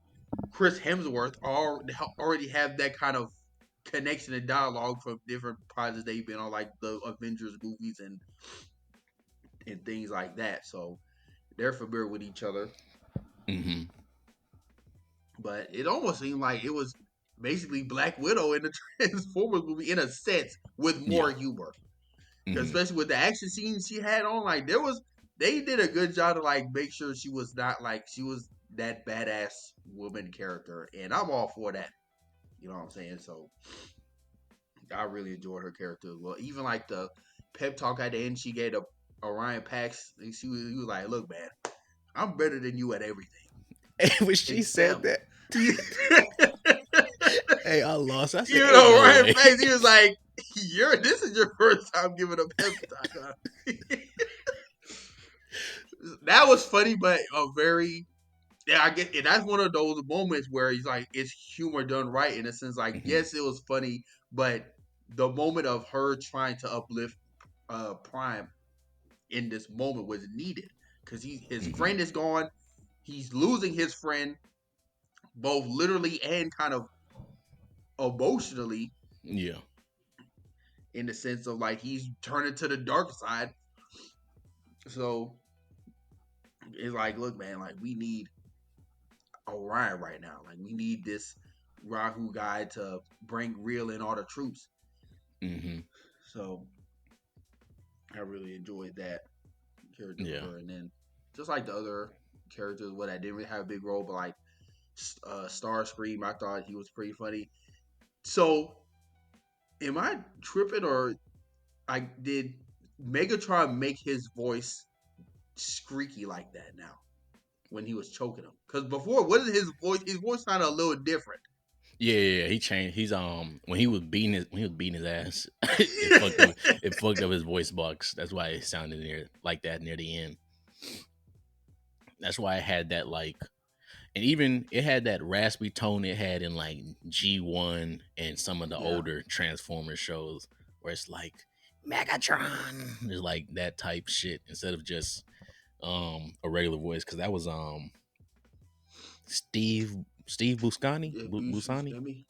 Chris Hemsworth already have that kind of connection and dialogue from different projects they've been on, like the Avengers movies and things like that. So they're familiar with each other. Hmm. But it almost seemed like it was basically Black Widow in the Transformers movie in a sense with Yeah. more humor. Because Hmm. especially with the action scenes she had on, like they did a good job to like make sure she was not like she was that badass woman character, and I'm all for that. You know what I'm saying? So I really enjoyed her character as well. Even like the pep talk at the end she gave to Orion Pax, and he was like, "Look, man, I'm better than you at everything, When she said except." that, hey, I lost. I said, You ain't know, no Ryan way. Pace, he was like, this is your first time giving a pep talk, huh?" That was funny, but a very yeah, I get and that's one of those moments where he's like, it's humor done right in a sense. Like, Hmm. yes, it was funny, but the moment of her trying to uplift Prime in this moment was needed because his Hmm. friend is gone. He's losing his friend, both literally and kind of emotionally, Yeah. in the sense of like he's turning to the dark side. So it's like, look, man, like we need Orion right now. Like we need this Rahu guy to bring real in all the troops. Hmm. So I really enjoyed that character with Yeah. her, and then just like the other characters, what I didn't really have a big role, but like Starscream, I thought he was pretty funny. So am I tripping or I did Megatron make his voice squeaky like that now when he was choking him? Because before, what is his voice? His voice sounded a little different. Yeah. He changed. He's when he was beating his ass, it fucked up his voice box. That's why it sounded near like that near the end. That's why I had that like And even it had that raspy tone it had in like G1 and some of the Yeah. older Transformers shows, where it's like Megatron, it's like that type shit instead of just a regular voice. Because that was Steve Buscani, Yeah, Busani. Buscemi.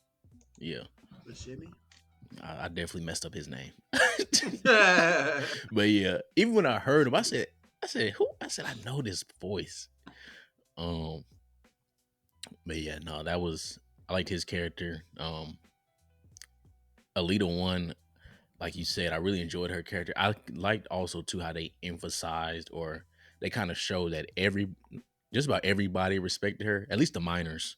Yeah, Buscemi. I definitely messed up his name. Yeah, But yeah, even when I heard him, I said who? I said I know this voice. Um, but yeah, no, that was I liked his character. Alita One, like you said, I really enjoyed her character. I liked also too how they emphasized or they kind of showed that just about everybody respected her, at least the miners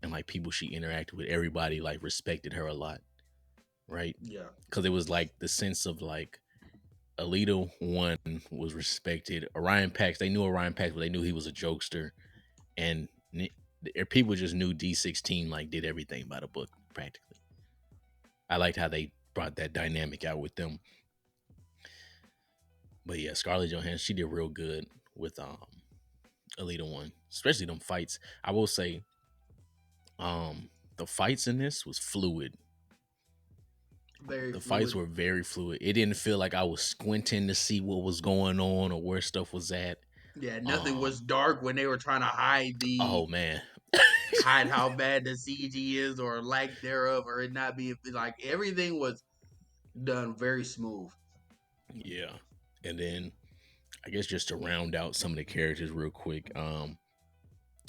and like people she interacted with. Everybody like respected her a lot, right? Because it was like the sense of like Alita One was respected. Orion Pax, they knew Orion Pax, but they knew he was a jokester, and people just knew D16 like did everything by the book practically. I liked how they brought that dynamic out with them. But yeah, Scarlett Johansson, she did real good with Alita One, especially them fights. I will say, the fights in this was fluid. very The fights fluid. were very fluid. It didn't feel like I was squinting to see what was going on or where stuff was at. Yeah, nothing was Um, dark when they were trying to oh man, hide how bad the CG is or lack thereof, or it not being like everything was done very smooth. yeah. And then I guess just to round out some of the characters real quick,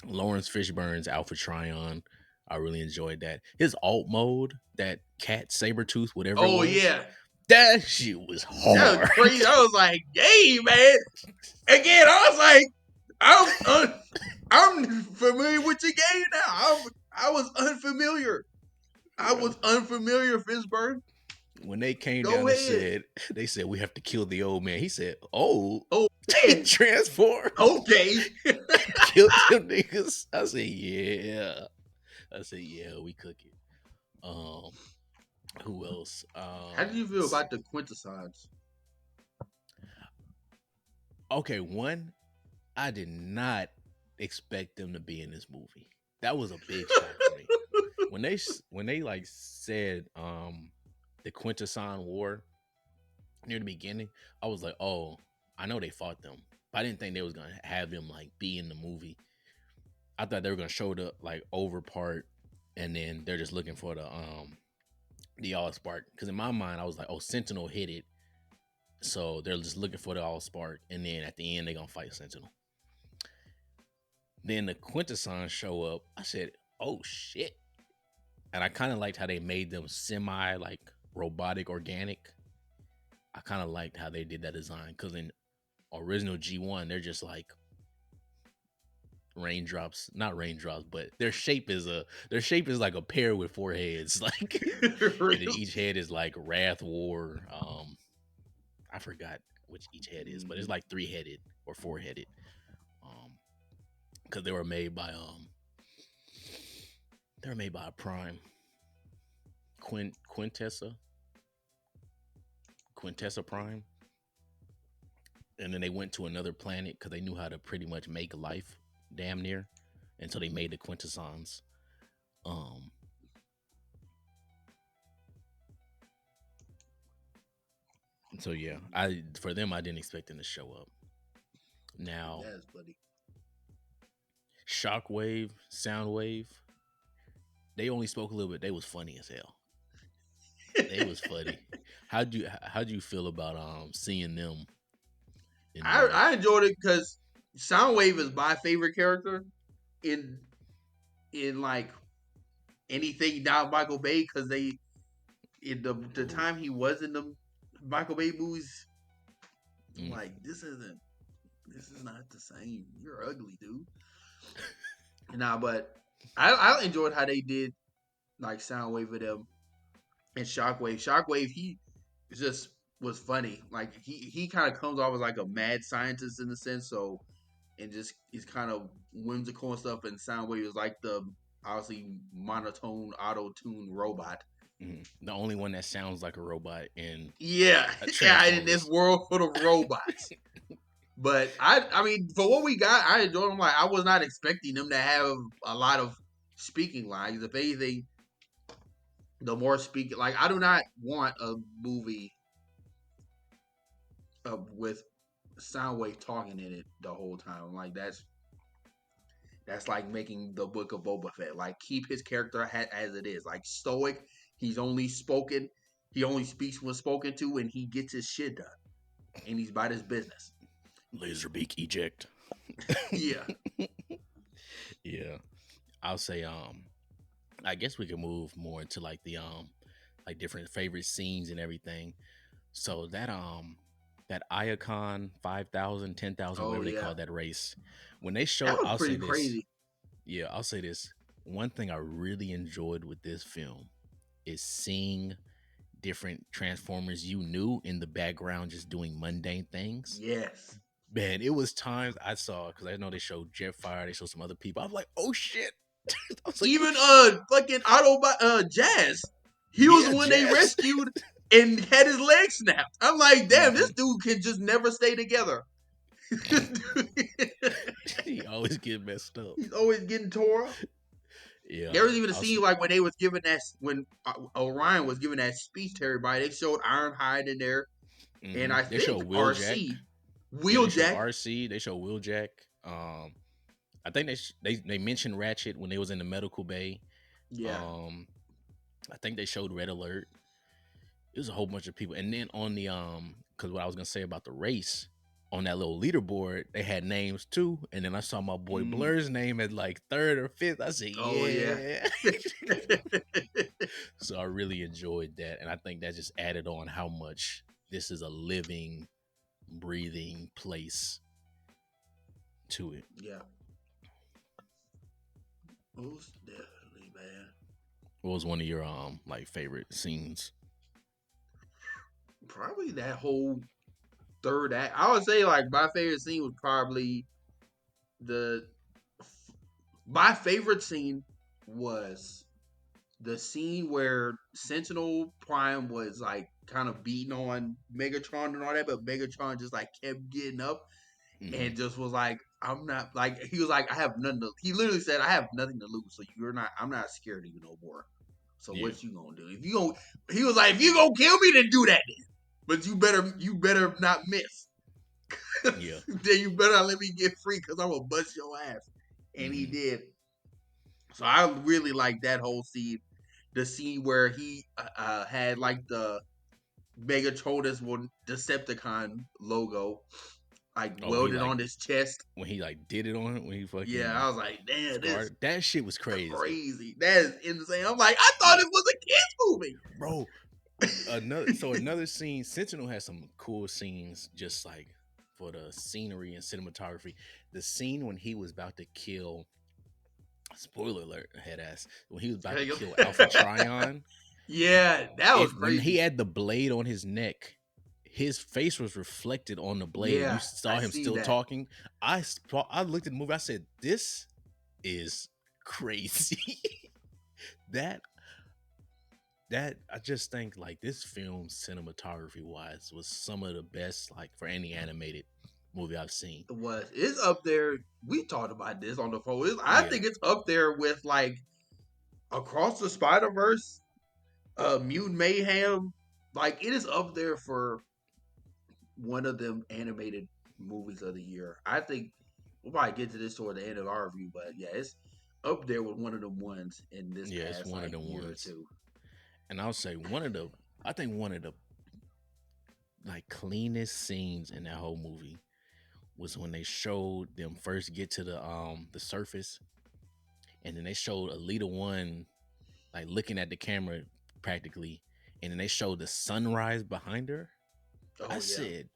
Lawrence Fishburne's Alpha Trion. I really enjoyed that. His alt mode, that cat saber tooth, whatever it Oh was, yeah, that shit was that was hard. crazy. I was like, "Dang, man!" Again, I was like, I'm familiar with your game now. I was unfamiliar. I Bro. was unfamiliar, Fishburne. When they came Go down and ahead. said, they said we have to kill the old man. He said, "Oh," Oh he man. transformed, Okay. killed them niggas. I said, "Yeah." I said, "Yeah, we cook it." Um, who else? How did you feel about the quintessons? Okay, one, I did not expect them to be in this movie. That was a big shock for me. When they like said the Quintesson War near the beginning, I was like, oh, I know they fought them, but I didn't think they was gonna have them like be in the movie. I thought they were gonna show the like over part, and then they're just looking for the All Spark. Because in my mind, I was like, oh, Sentinel hit it, so they're just looking for the All Spark, and then at the end they're gonna fight Sentinel. Then the Quintessons show up. I said, oh shit. And I kind of liked how they made them semi like robotic organic. I kind of liked how they did that design because in original G1, they're just like raindrops, not raindrops, but their shape is like a pear with four heads, like, and then each head is like Wrath War. I forgot which each head is, but it's like three headed or four headed. Because they were made by a Prime Quintessa Prime, and then they went to another planet because they knew how to pretty much make life damn near, and so they made the Quintessons. Um, so yeah, I for them I didn't expect them to show up. Now, Yes, buddy. Shockwave, Soundwave, they only spoke a little bit. They was funny as hell. They was funny. How'd you feel about seeing them in the movie? I enjoyed it because Soundwave is my favorite character in like anything down Michael Bay because they in the Ooh. time he was in the Michael Bay movies, I'm Mm. like, this is not the same. You're ugly, dude. Nah, but I enjoyed how they did like Soundwave with them and Shockwave. Shockwave, he just was funny. Like he kind of comes off as like a mad scientist in a sense. So and just he's kind of whimsical and stuff. And Soundwave is like the obviously monotone auto tune robot. The only one that sounds like a robot in Yeah, yeah. In this Transformers. world full of robots, But I mean, for what we got, I enjoyed them. Like I was not expecting them to have a lot of speaking lines. If anything, the more speaking, like I do not want a movie with Soundwave talking in it the whole time. Like that's like making the book of Boba Fett. Like keep his character as it is. Like stoic. He's only spoken. He only speaks when spoken to, and he gets his shit done. And he's about his business. Laserbeak eject. Yeah. Yeah. I'll say I guess we can move more into like the like different favorite scenes and everything. So that Iacon 5,000, 10,000, Oh whatever they yeah. call that race. When they That showed, was I'll say pretty this. crazy. Yeah, I'll say this. One thing I really enjoyed with this film is seeing different Transformers you knew in the background just doing mundane things. Yes. Man, it was times I saw because I know they showed Jetfire, they showed some other people. I was like, oh shit. I was like, oh Even shit. fucking Jazz. He was Yeah, the one they Jazz. rescued and had his leg snapped. I'm like, damn, this Hmm. dude can just never stay together. He always get messed up. He's always getting tore up. Yeah, There was even a I'll scene say. like when they was giving that when Orion was giving that speech to everybody. They showed Ironhide in there, and I They show think Wheeljack. RC Yeah, they showed Wheeljack. RC. They showed Wheeljack. I think they mentioned Ratchet when they was in the medical bay. Yeah, Um, I think they showed Red Alert. It was a whole bunch of people, and then on the because what I was gonna say about the race on that little leaderboard, they had names too, and then I saw my boy mm. Blur's name at like third or fifth. I said, Oh yeah. yeah. So I really enjoyed that, and I think that just added on how much this is a living, breathing place to it. Yeah, most definitely, man. What was one of your like favorite scenes? Probably that whole third act. I would say like my favorite scene was probably the my favorite scene was the scene where Sentinel Prime was like kind of beating on Megatron and all that, but Megatron just like kept getting up Hmm. and just was like, I'm not like he was like, I have nothing to he literally said, I have nothing to lose, so you're not I'm not scared of you no more. So Yeah, what you gonna do? If you gonna he was like, if you gonna kill me, then do that then. But you better not miss. yeah. Then you better not let me get free because I'm gonna bust your ass. And he Hmm. did. So I really like that whole scene. The scene where he had like the Megatronus Decepticon logo like Oh, when he welded like on his chest. did it on it when he Yeah, fucking I was like, damn, this is scarred that shit was crazy, crazy. That is insane. I'm like, I thought it was a kids movie. bro. Another scene. Sentinel has some cool scenes, just like for the scenery and cinematography. The scene when he was about to kill. Spoiler alert, head ass. When he was about to kill Alpha Trion, Yeah, that was if when he crazy. had the blade on his neck, his face was reflected on the blade, and you Yeah, saw I him seen still that. talking. I looked at the movie. I said, "This is crazy." that that I just think like this film cinematography wise was some of the best like for any animated movie I've seen. Was it's up there. We talked about this on the phone. I Yeah, think it's up there with like Across the Spider Verse, Mutant Mayhem. Like it is up there for one of them animated movies of the year. I think we'll probably get to this toward the end of our review, but yeah, it's up there with one of the ones in this yeah, it's past one of like the year or ones, two. and I'll say I think one of the like cleanest scenes in that whole movie was when they showed them first get to the surface, and then they showed Alita One like looking at the camera practically, and then they showed the sunrise behind her. I Oh yeah, said,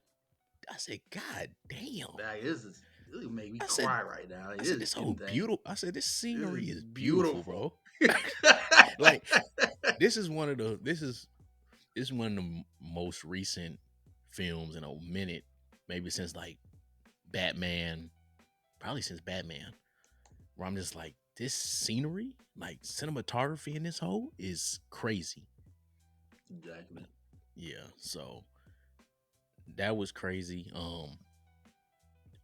I said, God damn. like this is it make me I said, cry right now. Like, I this said is this whole insane. beautiful. I said this This is scenery is beautiful, beautiful. bro. Like this is one of the this is one of the most recent films in a minute, maybe since like Batman, probably since Batman, where I'm just like, this scenery, like cinematography in this whole is crazy. Exactly. Yeah, so that was crazy.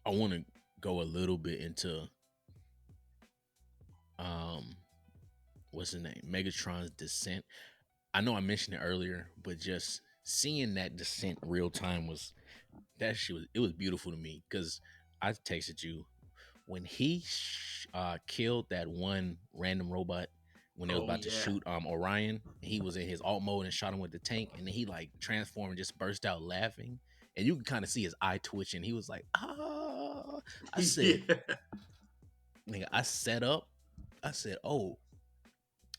I want to go a little bit into um what's his name, Megatron's descent. I know I mentioned it earlier, but just seeing that descent real time was that shit was it was beautiful to me because I texted you when he killed that one random robot when they was Oh about to yeah. shoot Orion. He was in his alt mode and shot him with the tank, and then he like transformed and just burst out laughing, and you can kind of see his eye twitching. He was like, "Ah!" I said, Yeah. "Nigga," I set up. I said, "Oh."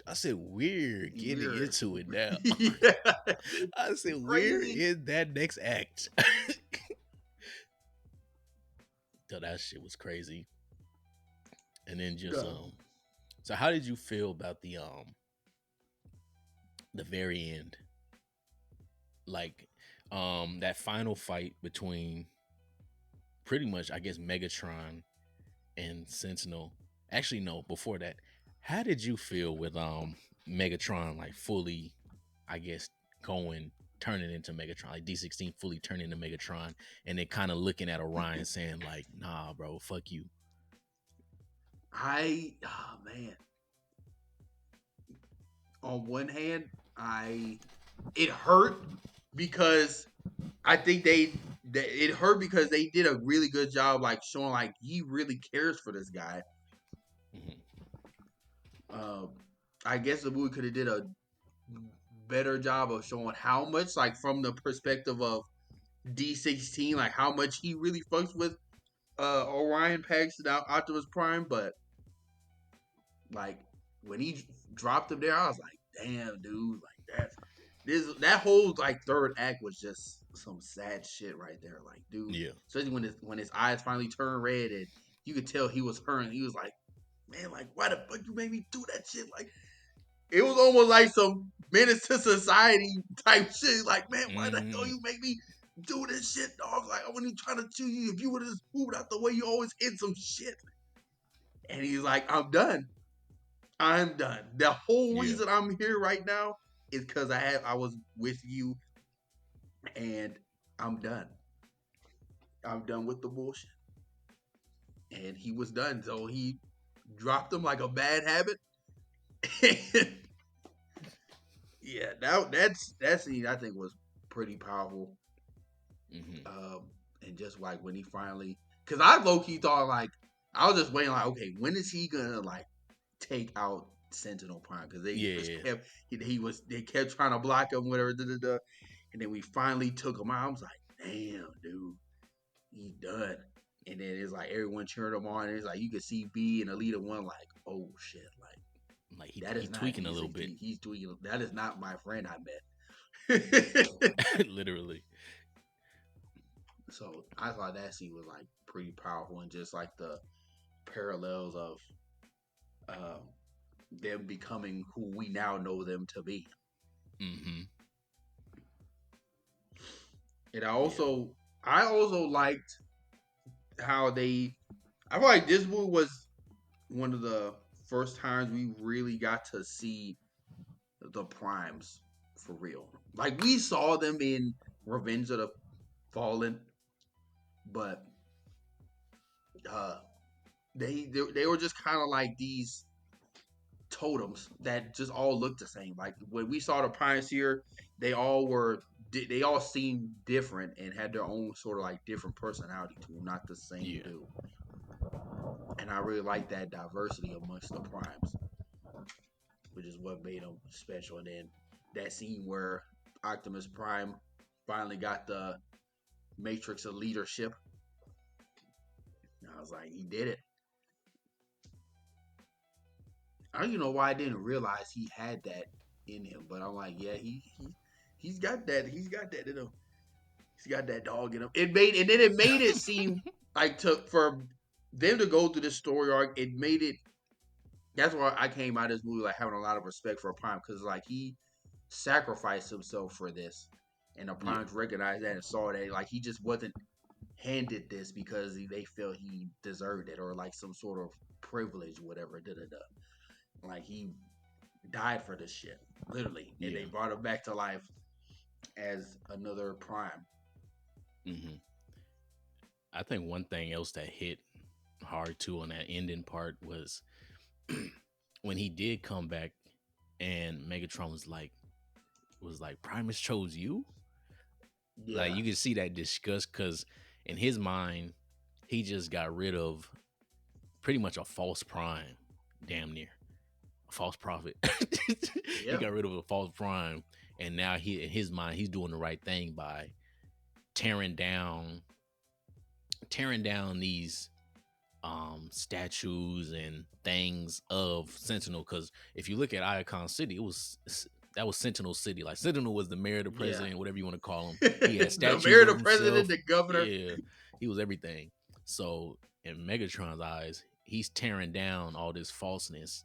I said, "We're getting Weird. into it now." Yeah. I said, It's "We're crazy. in that next act." So that shit was crazy. And then just No. so how did you feel about the very end? Like that final fight between pretty much I guess Megatron and Sentinel. Actually no, before that. How did you feel with Megatron like fully I guess going turning into Megatron, like D16 fully turning into Megatron and then kind of looking at Orion saying like, "Nah, bro, fuck you." Oh man. On one hand, I it hurt because I think it hurt because they did a really good job like showing like he really cares for this guy. Mhm. Um, I guess the movie could have did a better job of showing how much, like from the perspective of D16, like how much he really fucks with Orion Pax and Optimus Prime. But like when he dropped him there, I was like, damn, dude, like that whole like third act was just some sad shit right there. Like, dude, Yeah. especially when his eyes finally turned red and you could tell he was hurting. He was like, man, like why the fuck you made me do that shit? Like it was almost like some menace to society type shit. Like, man, why the hell Mhm. you make me do this shit, dog? Like, I wasn't trying to chew you. If you would have just moved out the way, you always hit some shit. And he's like, I'm done. I'm done. The whole Yeah. reason I'm here right now is because I was with you and I'm done. I'm done with the bullshit. And he was done. So he dropped him like a bad habit. Yeah, that scene I think was pretty powerful. Mhm. Um, and just like when he finally, because I low key thought like I was just waiting like, okay, when is he gonna like take out Sentinel Prime? Because they Yeah, just yeah. kept they kept trying to block him, whatever, and then we finally took him out. I was like, damn, dude, he done. And then it's like everyone cheering him on, and it's like you could see B and Alita One like, oh shit, like Like that he is not tweaking a little bit. D16. He's tweaking. That is not my friend I met. Literally. So I thought that scene was like pretty powerful and just like the parallels of um, them becoming who we now know them to be. Mhm. And Yeah. I also liked how I feel like this movie was one of the first times we really got to see the primes for real. Like we saw them in Revenge of the Fallen, but uh, they were just kind of like these totems that just all looked the same. Like when we saw the primes here, they all were they all seemed different and had their own sort of like different personality to them, not the same Yeah. dude. And I really like that diversity amongst the primes, which is what made them special. And then that scene where Optimus Prime finally got the matrix of leadership, and I was like, he did it. I don't even know why I didn't realize he had that in him, but I'm like, yeah, he's got that. He's got that in him. He's got that dog in him. It made it seem like for them to go through this story arc. It made it. That's why I came out of this movie like having a lot of respect for Prime because like he sacrificed himself for this, and the Yeah. Primes recognized that and saw that like he just wasn't handed this because they felt he deserved it or like some sort of privilege, whatever. Da da da. Like he died for this shit, literally, and they Yeah. brought him back to life as another Prime. Mhm. I think one thing else that hit hard too on that ending part was when he did come back and Megatron was like Primus chose you. Like Yeah, you can see that disgust because in his mind he just got rid of pretty much a false prime, damn near a false prophet. He yeah, got rid of a false prime, and now he in his mind he's doing the right thing by tearing down tearing down these statues and things of Sentinel. Because if you look at Icon City, that was Sentinel City. Like Sentinel was the mayor, the yeah. president, whatever you want to call him. He had The statues mayor, of the president, himself. the governor. Yeah, he was everything. So in Megatron's eyes, he's tearing down all this falseness,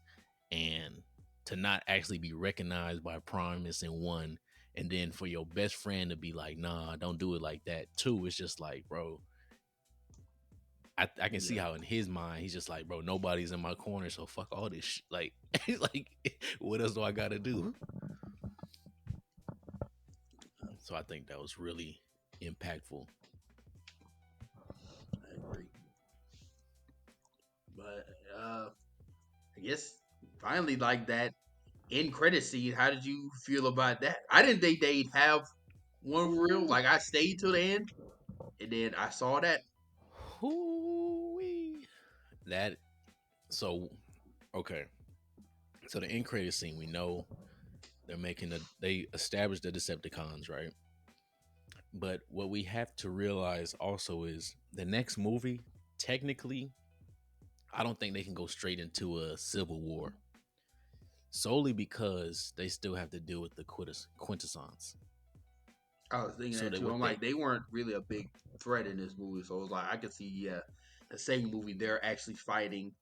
and to not actually be recognized by Primus in one, and then for your best friend to be like, "Nah, don't do it like that." Two, it's just like, bro, I can see Yeah, how in his mind he's just like, bro, nobody's in my corner, so fuck all this shit. Like, like, what else do I gotta do? So I think that was really impactful. I agree. But I guess finally, like that end credit scene. How did you feel about that? I didn't think they'd have one real. Ooh, Like I stayed till the end, and then I saw that. hoo-wee. That so okay. So the end credit scene, we know they established the Decepticons, right? But what we have to realize also is the next movie, technically, I don't think they can go straight into a civil war solely because they still have to deal with the quintessence. I was thinking So that that too. what I'm they like, they weren't really a big threat in this movie, so it was like I could see, yeah, the second movie they're actually fighting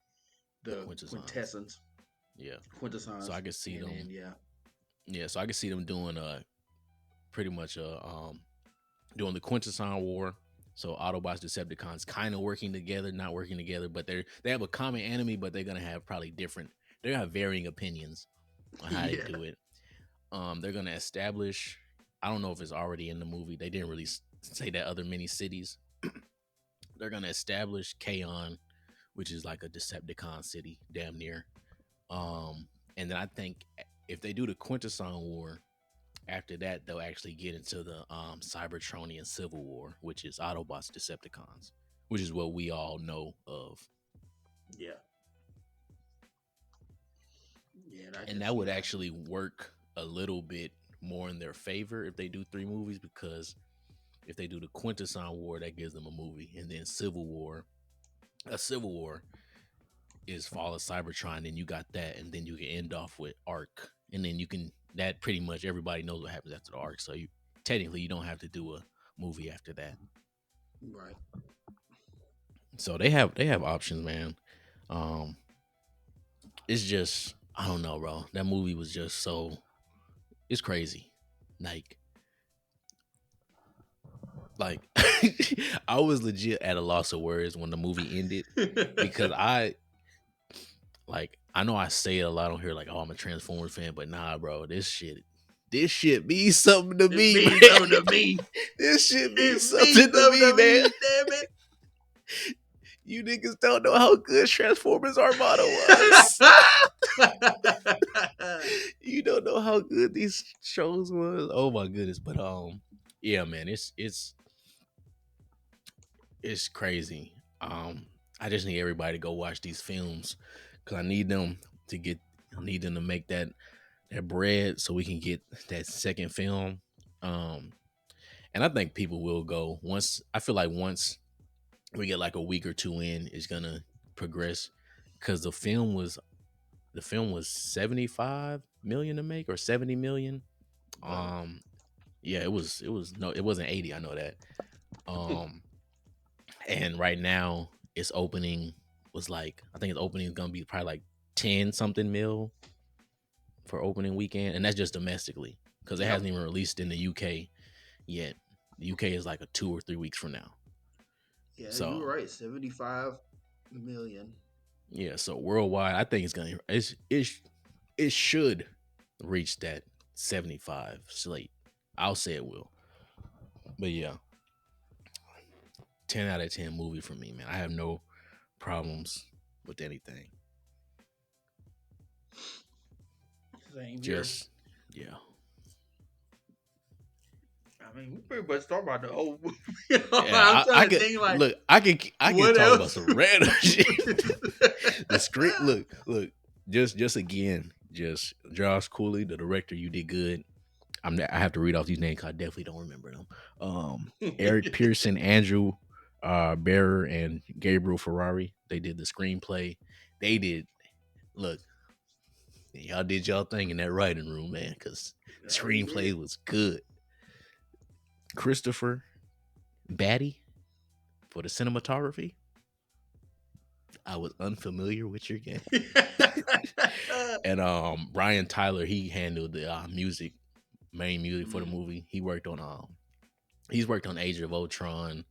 the the quintessence, quintessence, yeah. So quintessence, I could see and them, then yeah, yeah. So I could see them doing pretty much doing the quintessence war. So Autobots, Decepticons, kind of working together, not working together, but they have a common enemy, but they're gonna have probably different. They're gonna have varying opinions on how they yeah, do it. They're gonna establish. I don't know if it's already in the movie. They didn't really say that other many cities. They're gonna establish Kaon, which is like a Decepticon city, damn near. And then I think if they do the Quintesson War, after that they'll actually get into the Cybertronian Civil War, which is Autobots, Decepticons, which is what we all know of. yeah, yeah, and I And can that see would that. actually work a little bit more in their favor if they do three movies, because if they do the Quintesson War, that gives them a movie, and then a Civil War is Fall of Cybertron, and you got that, and then you can end off with Arc, and then you can that pretty much everybody knows what happens after the Arc, so you technically you don't have to do a movie after that. Right. So they have options, man. Um, it's just I don't know, bro. That movie was just so it's crazy. Like like I was legit at a loss of words when the movie ended because I know I say it a lot on here, like, oh, I'm a Transformers fan, but nah, bro, this shit means something to It me, man. means something to me. This shit It means means something to something me, to man. me. Damn it. You niggas don't know how good Transformers Armada was. You don't know how good these shows was. Oh my goodness. But yeah, man, it's crazy. I just need everybody to go watch these films because I need them to make that bread so we can get that second film. Um, and I think people will go once. I feel like once we get like a week or two in, it's gonna progress because the film was 75 million to make or 70 million. Right. Um, yeah, it was no, it wasn't 80. I know that. Um, and right now its opening was like I think its opening is gonna be probably like 10 something mil for opening weekend, and that's just domestically because it Yep. hasn't even released in the UK yet. The UK is like a 2 or 3 weeks from now. Yeah, you were So right. 75 million. yeah, so worldwide, I think it should reach that 75 slate. I'll say it will. But yeah, 10 out of 10 movie for me, man. I have no problems with anything. Same here. Just yeah. I mean, we pretty much talk about the whole movie. Yeah, I'm I trying to could think like look. I can what talk about else. some random shit. The script. Look. Just again, just Josh Cooley, the director. You did good. I have to read off these names 'cause I definitely don't remember them. Eric Pearson, Andrew Bearer, and Gabriel Ferrari. They did the screenplay. They did look. Y'all did y'all thing in that writing room, man. Because the Yeah, we did. screenplay was good. Christopher Batty for the cinematography. I was unfamiliar with your game. And Brian Tyler, he handled the music, main music for the Mm. movie. He's worked on Age of Ultron,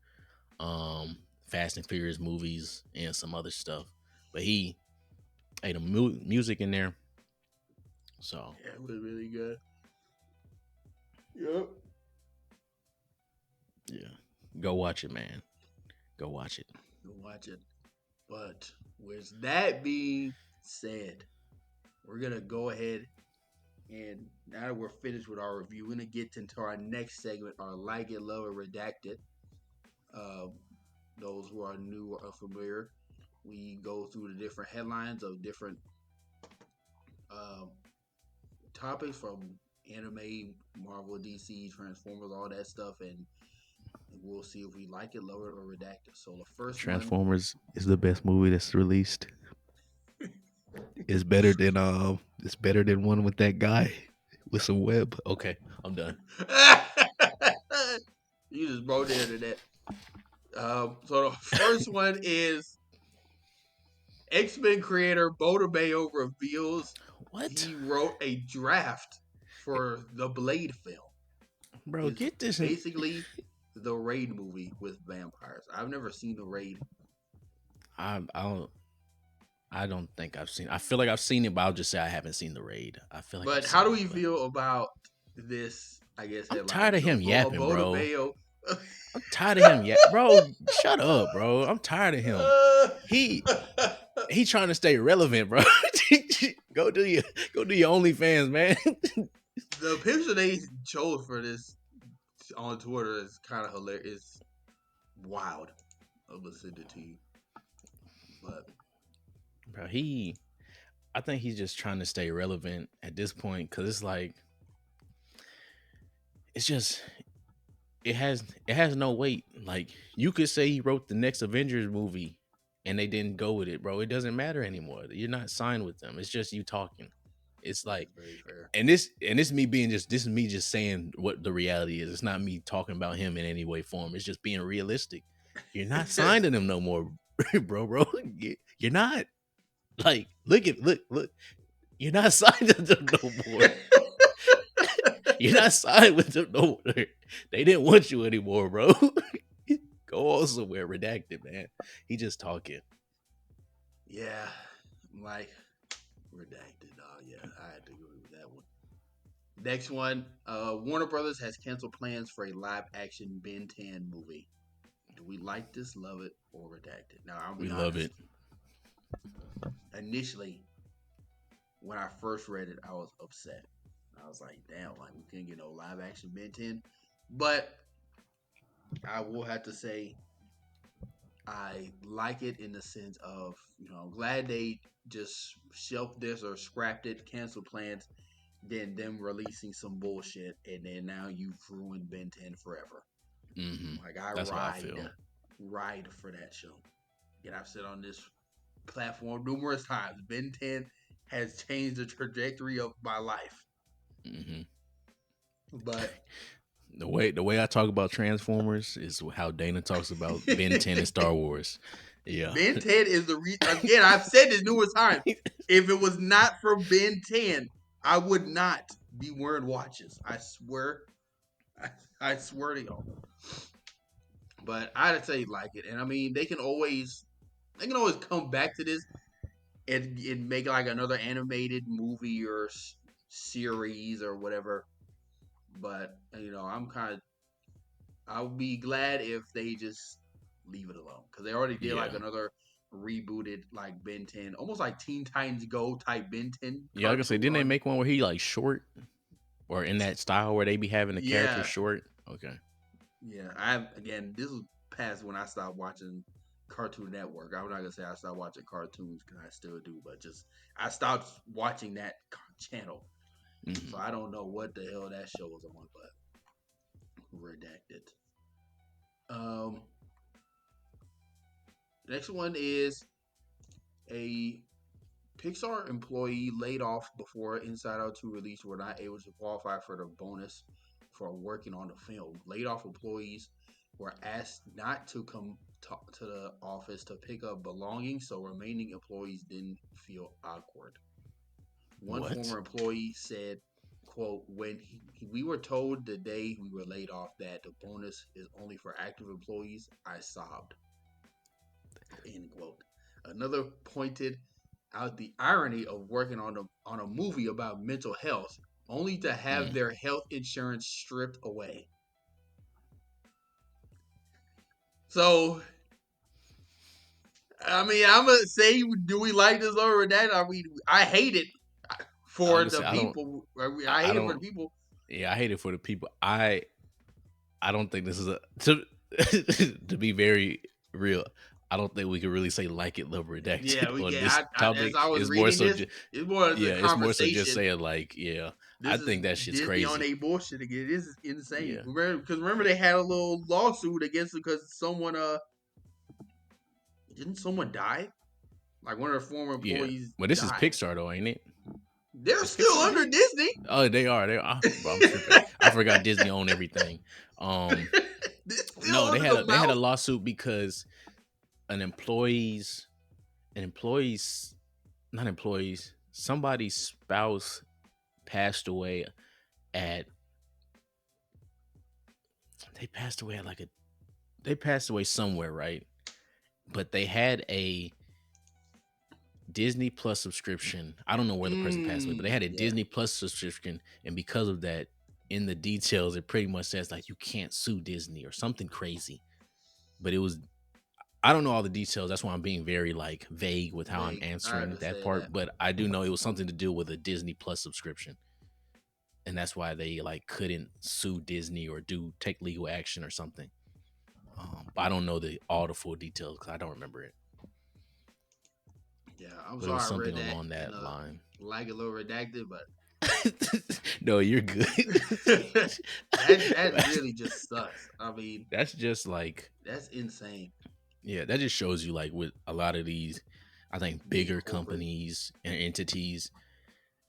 Fast and Furious movies, and some other stuff. But he had the music in there. So Yeah, it was really good. Yep. yeah, go watch it, man. Go watch it. Go watch it. But with that being said, we're gonna go ahead and now that we're finished with our review, we're gonna get into our next segment, our like it, love it, redacted. Uh, those who are new or unfamiliar, we go through the different headlines of different um, topics from anime, Marvel, DC, Transformers, all that stuff, and we'll see if we like it, love it, or redact it. So the first one, Transformers is the best movie that's released. It's better than one with that guy with some web. Okay, I'm done. you just broke the internet. So the first one is X-Men creator Boda Bayo reveals What, he wrote a draft for the Blade film. bro? It's Get this. basically the Raid movie with vampires. I've never seen the Raid, I don't. I don't think I've seen. I feel like I've seen it, but I'll just say I haven't seen the raid. I feel like I've but how seen do it, we but feel about this? I guess I'm headline. tired of him A yapping, Boda bro. Bayo. I'm tired of him. Yeah, bro, shut up, bro. I'm tired of him. He he trying to stay relevant, bro. go do your OnlyFans, man. The picture they chose for this on Twitter is kind of hilarious. It's wild. I'm gonna send it to you, but Bro, I think he's just trying to stay relevant at this point because it's like it's just it has no weight. Like you could say he wrote the next Avengers movie and they didn't go with it, bro. It doesn't matter anymore. You're not signed with them. It's just you talking. It's like that's very fair. and this me being just this is me just saying what the reality is. It's not me talking about him in any way form. It's just being realistic. You're not signed to them no more, bro. You're not. Like look. You're not signed to them no more. You're not signed with them no more. They didn't want you anymore, bro. Go on somewhere redacted, man. He just talking. Yeah, like redacted. Yeah, I had to agree with that one. Next one, Warner Brothers has canceled plans for a live action Ben 10 movie. Do we like this, love it, or redact it? Now, I'll We be love honest. it. Initially, when I first read it, I was upset. I was like, damn, like we couldn't get no live action Ben 10. But I will have to say, I like it in the sense of, I'm glad they just shelved this or scrapped it, canceled plans, than them releasing some bullshit, and then now you've ruined Ben 10 forever. Like I That's how I feel. ride for that show. And I've said on this platform numerous times, Ben 10 has changed the trajectory of my life. hmm But the way I talk about Transformers is how Dana talks about Ben 10 and Star Wars. Yeah. Ben 10 is the again, I've said this numerous times. If it was not for Ben 10, I would not be wearing watches. I swear. I swear to y'all. But I'd say like it. And I mean they can always come back to this and make like another animated movie or series or whatever. But I'm kind of I'll be glad if they just leave it alone because they already did like Yeah. another rebooted like Ben 10, almost like Teen Titans Go type Ben 10 Yeah, I was gonna say, cartoon didn't they on. make one where he like short or in that style where they be having the character Yeah, short? Okay. yeah. I again, this was past when I stopped watching Cartoon Network. I'm not gonna say I stopped watching cartoons because I still do, but just I stopped watching that channel, so Hmm. I don't know what the hell that show was on, but redacted. Um, next one is a Pixar employee laid off before Inside Out 2 release were not able to qualify for the bonus for working on the film. Laid off employees were asked not to come to the office to pick up belongings, so remaining employees didn't feel awkward. One What? former employee said, quote, when we were told the day we were laid off that the bonus is only for active employees, I sobbed, end quote. Another pointed out the irony of working on a movie about mental health only to have Mm. their health insurance stripped away. So, I mean, I'm gonna say, do we like this over that? I mean, I hate it I was for gonna the say, I don't. people. I I hate it for the don't. people. Yeah, I hate it for the people. I don't think this is a to be very real. I don't think we can really say like it, love redacted Yeah, we on get. this As topic. I was It's more reading so this, just it was a yeah, it's more so just conversation. saying like yeah. I This is think that shit's Disney on crazy. a bullshit again. This is insane. Yeah, Remember they had a little lawsuit against it because someone didn't someone die? Like one of their former yeah. employees But this is died. Pixar though, ain't it? They're Is still Pixar under did? Disney. Oh, they are. They are. Bro, I'm tripping. I forgot Disney owned everything. Um, They're still no, under the they had a mouse. lawsuit because an employee's an employee's not employees somebody's spouse passed away at they passed away at like a they passed away somewhere, right? But they had a Disney Plus subscription. I don't know where the person passed away, but they had a Yeah. Disney Plus subscription, and because of that, in the details, it pretty much says like you can't sue Disney or something crazy. But it was I don't know all the details. That's why I'm being very like vague with how I'm Vague. I answering that understand that. part. But I do know it was something to do with a Disney Plus subscription, and that's why they like couldn't sue Disney or do take legal action or something. But I don't know all the full details because I don't remember it. Yeah, I'm But it was sorry I something read that along and that line. like a little redacted, but No, you're good. that really just sucks. I mean, That's just like, that's insane. yeah, that just shows you like with a lot of these, I think Big bigger corporate. companies and entities.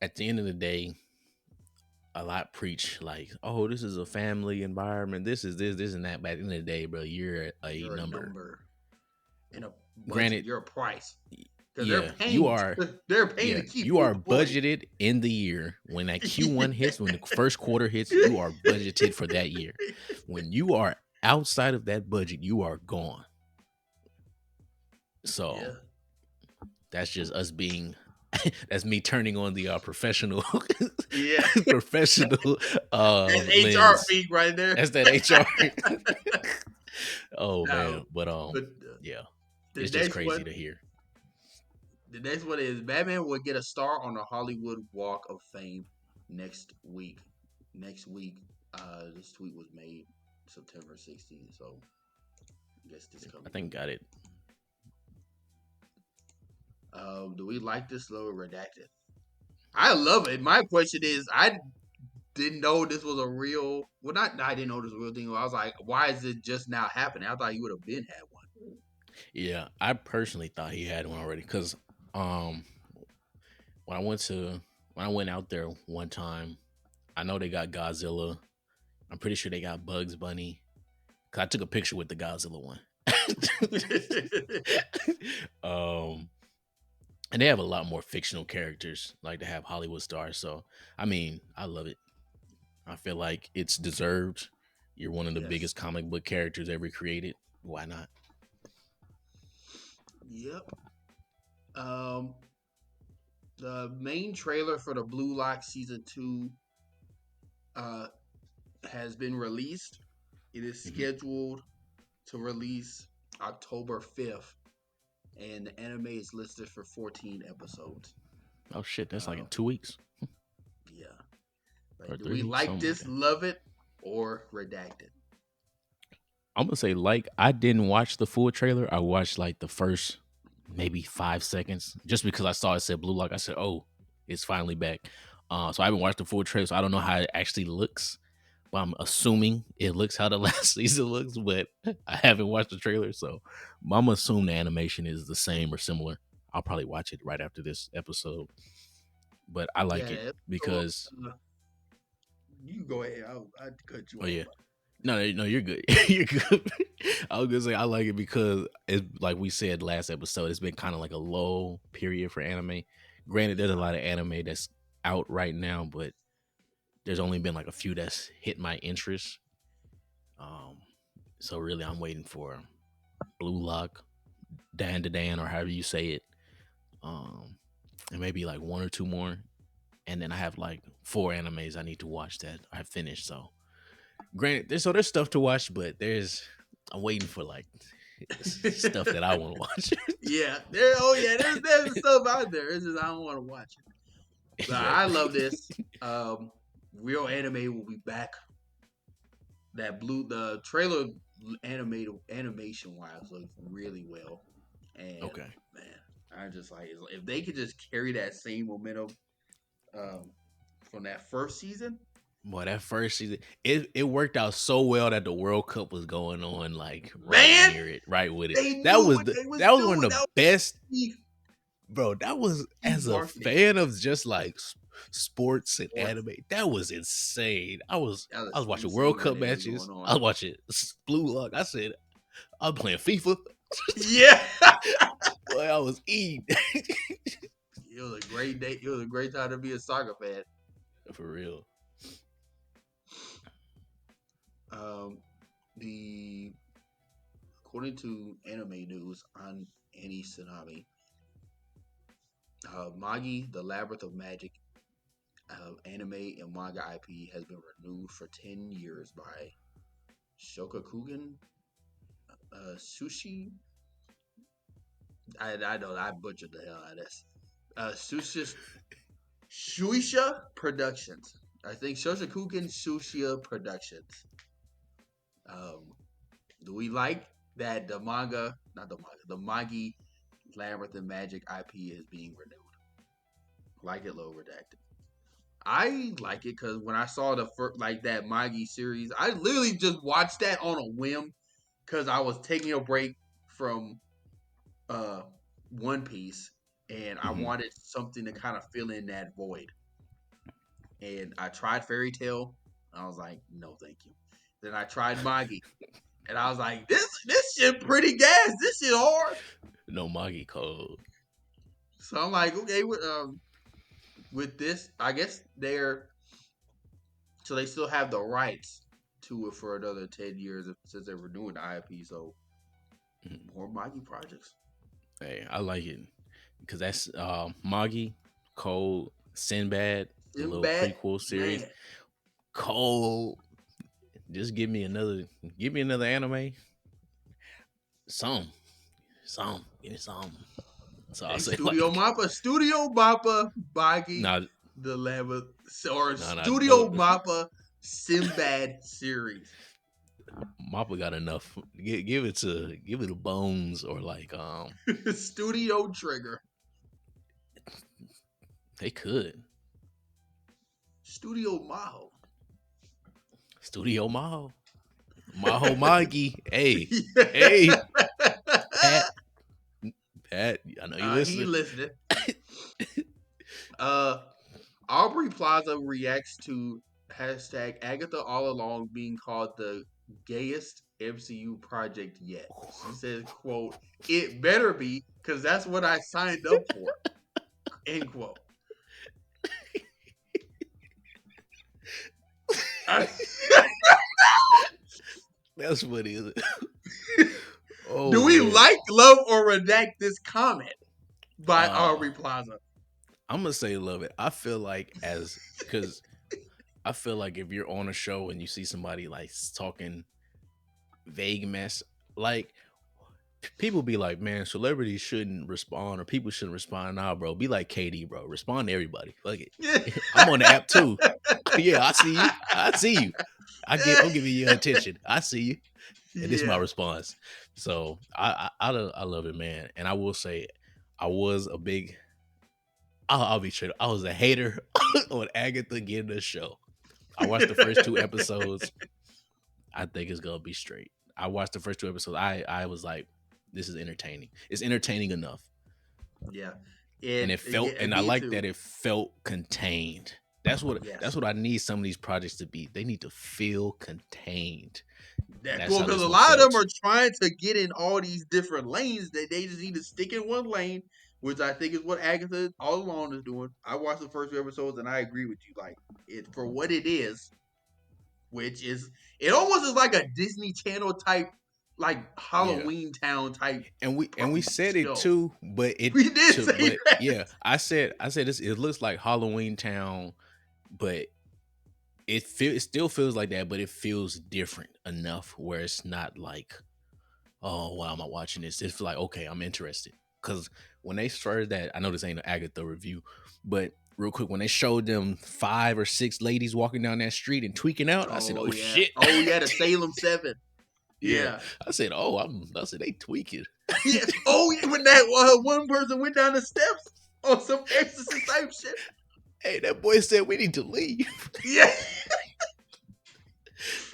At the end of the day, a lot preach like, oh, this is a family environment. This is this and that. But at the end of the day, bro, you're a You're a number. number in a budget. Granted, You're a price because yeah, you are. they're paying Yeah, to keep you you are employed. budgeted in the year. When that Q1 hits, when the first quarter hits, you are budgeted for that year. When you are outside of that budget, you are gone. So Yeah. that's just us being that's me turning on the professional Yeah. professional That's HR lens. speak right there. That's that HR. Oh Now, man, but but yeah, the it's just next crazy one, to hear. the next one is Batman will get a star on the Hollywood Walk of Fame next week. Next week, this tweet was made September 16th, so I guess this I coming think week. got it. Do we like this little redacted? I love it. My question is, I didn't know this was a real. Well, not I didn't know this was a real thing. I was like, why is it just now happening? I thought you would have been had one. Yeah, I personally thought he had one already because um when I went to when I went out there one time, I know they got Godzilla. I'm pretty sure they got Bugs Bunny. Cause I took a picture with the Godzilla one. um, and they have a lot more fictional characters, like they have Hollywood stars. So I mean, I love it. I feel like it's deserved. You're one of the Yes. biggest comic book characters ever created. Why not? Yep. Um, the main trailer for the Blue Lock season 2 has been released. It is Hmm. scheduled to release. October 5th, and the anime is listed for 14 episodes. Oh shit, that's like in Um, 2 weeks yeah. or Like, do we 3 weeks, like something like this, that. love it, or redact it? I'm gonna say like I didn't watch the full trailer. I watched like the first maybe 5 seconds just because I saw it said Blue Lock. I said, "Oh, it's finally back." So I haven't watched the full trailer, so I don't know how it actually looks. But I'm assuming it looks how the last season looks. But I haven't watched the trailer, so I'm gonna assume the animation is the same or similar. I'll probably watch it right after this episode. But I like it Yeah. So, because you go ahead. I cut you oh off. yeah, no, you're good. You're good. I was gonna say I like it because it's like we said last episode. It's been kind of like a low period for anime. Granted, there's a Yeah. lot of anime that's out right now, but there's only been like a few that's hit my interest. Um, so really, I'm waiting for Blue Lock, Dan to Dan, or however you say it. Um, and maybe like one or two more, and then I have like four animes I need to watch that I have finished. So granted, there's stuff to watch, but I'm waiting for like stuff that I want to watch. Yeah. There. Oh yeah. There's stuff out there. It's just I don't want to watch it. But I Exactly. love this. Um, Real anime will be back. The trailer animation wise looks really well, and Okay. man, I just like if they could just carry that same momentum um, from that first season. Boy, that first season, it worked out so well that the World Cup was going on like right Man, near it, right with it. they knew what they was That was one doing. of the That was best, peak, bro. That was peak as a marketing. fan of just like sports and Sports. anime. That was insane. That I was was watching World insane when Cup they was matches. going on. I was watching Blue Lock. I said I'm playing FIFA. Yeah, Boy, I was eating it was a great day. It was a great time to be a soccer fan. for real. Um, the According to anime news on Any Tsunami, Magi, the Labyrinth of Magic anime and manga IP has been renewed for 10 years by Shokakugan Sushi. I know I butchered the hell out of this. Shuisha Productions. I think Shokakugan Shuisha Productions. Um, do we like that the manga, not the manga, the Magi Labyrinth and Magic IP is being renewed? Like it, low redacted. I like it because when I saw the first, like that Magi series, I literally just watched that on a whim because I was taking a break from uh One Piece and I Mhm. wanted something to kind of fill in that void. And I tried Fairy Tale. I was like, no, thank you. Then I tried Magi, and I was like, this shit pretty gas. This shit hard. No Magi code. So I'm like, okay, with this, I guess they still have the rights to it for another 10 years since they're renewing the IP. So Mhm. more Magi projects. Hey, I like it because that's Magi, Code, Sinbad, the little Sinbad, prequel series. man. Cole, just give me another anime. Some, give me some. So I'll Hey, say Studio like, Mappa, Studio Mappa, Magi, nah, the Lava, or no, Studio Mappa Sinbad series. Mappa got enough. Give it to Bones or like Studio Trigger, they could Studio Maho. Studio Maho Magi. Hey, Pat, Pat. I know you He listening. listening. Uh, Aubrey Plaza reacts to hashtag Agatha all along being called the gayest MCU project yet. She says, "quote It better be, because that's what I signed up for." End quote. That's what it is. Do Oh we man, like, love, or redact this comment by uh, Aubrey Plaza? I'm gonna say love it. I feel like as because I feel like if you're on a show and you see somebody like talking vague mess, like People be like, man, celebrities shouldn't respond or people shouldn't respond. Nah, bro. Be like KD, bro. Respond to everybody. Fuck it. I'm on the app too. Yeah, I see you. I see you. I'm giving you attention. I see you. And this is my Yeah. response. So I love it, man. And I will say I was a big I'll be straight. I was a hater on Agatha getting the show. I watched the first two episodes. I think it's gonna be straight. I watched the first two episodes. I was like, this is entertaining. It's entertaining enough. Yeah. And It, it felt yeah, and I me like too. that it felt contained. That's Yes. what I need some of these projects to be. They need to feel contained. And That that's cool how because this a one lot of them felt. are trying to get in all these different lanes. They just need to stick in one lane, which I think is what Agatha all along is doing. I watched the first two episodes and I agree with you. Like it for what it is, which is it almost is like a Disney Channel type, like Yeah. Halloween Town type And we said it show. too, but it We did to say but that. yeah, I said this it looks like Halloween Town, but it still feels like that, but it feels different enough where it's not like, oh, why am I watching this? It's like, okay, I'm interested. Cause when they started that, I know this ain't an Agatha review, but real quick, when they showed them 5 or 6 ladies walking down that street and tweaking out, I said, Oh oh yeah. shit. Oh yeah, the Salem 7. Yeah. Yeah. I said, I said they tweaking. Yeah. Oh yeah, when that one person went down the steps on some exorcist type shit. Hey, that boy said we need to leave. Yeah.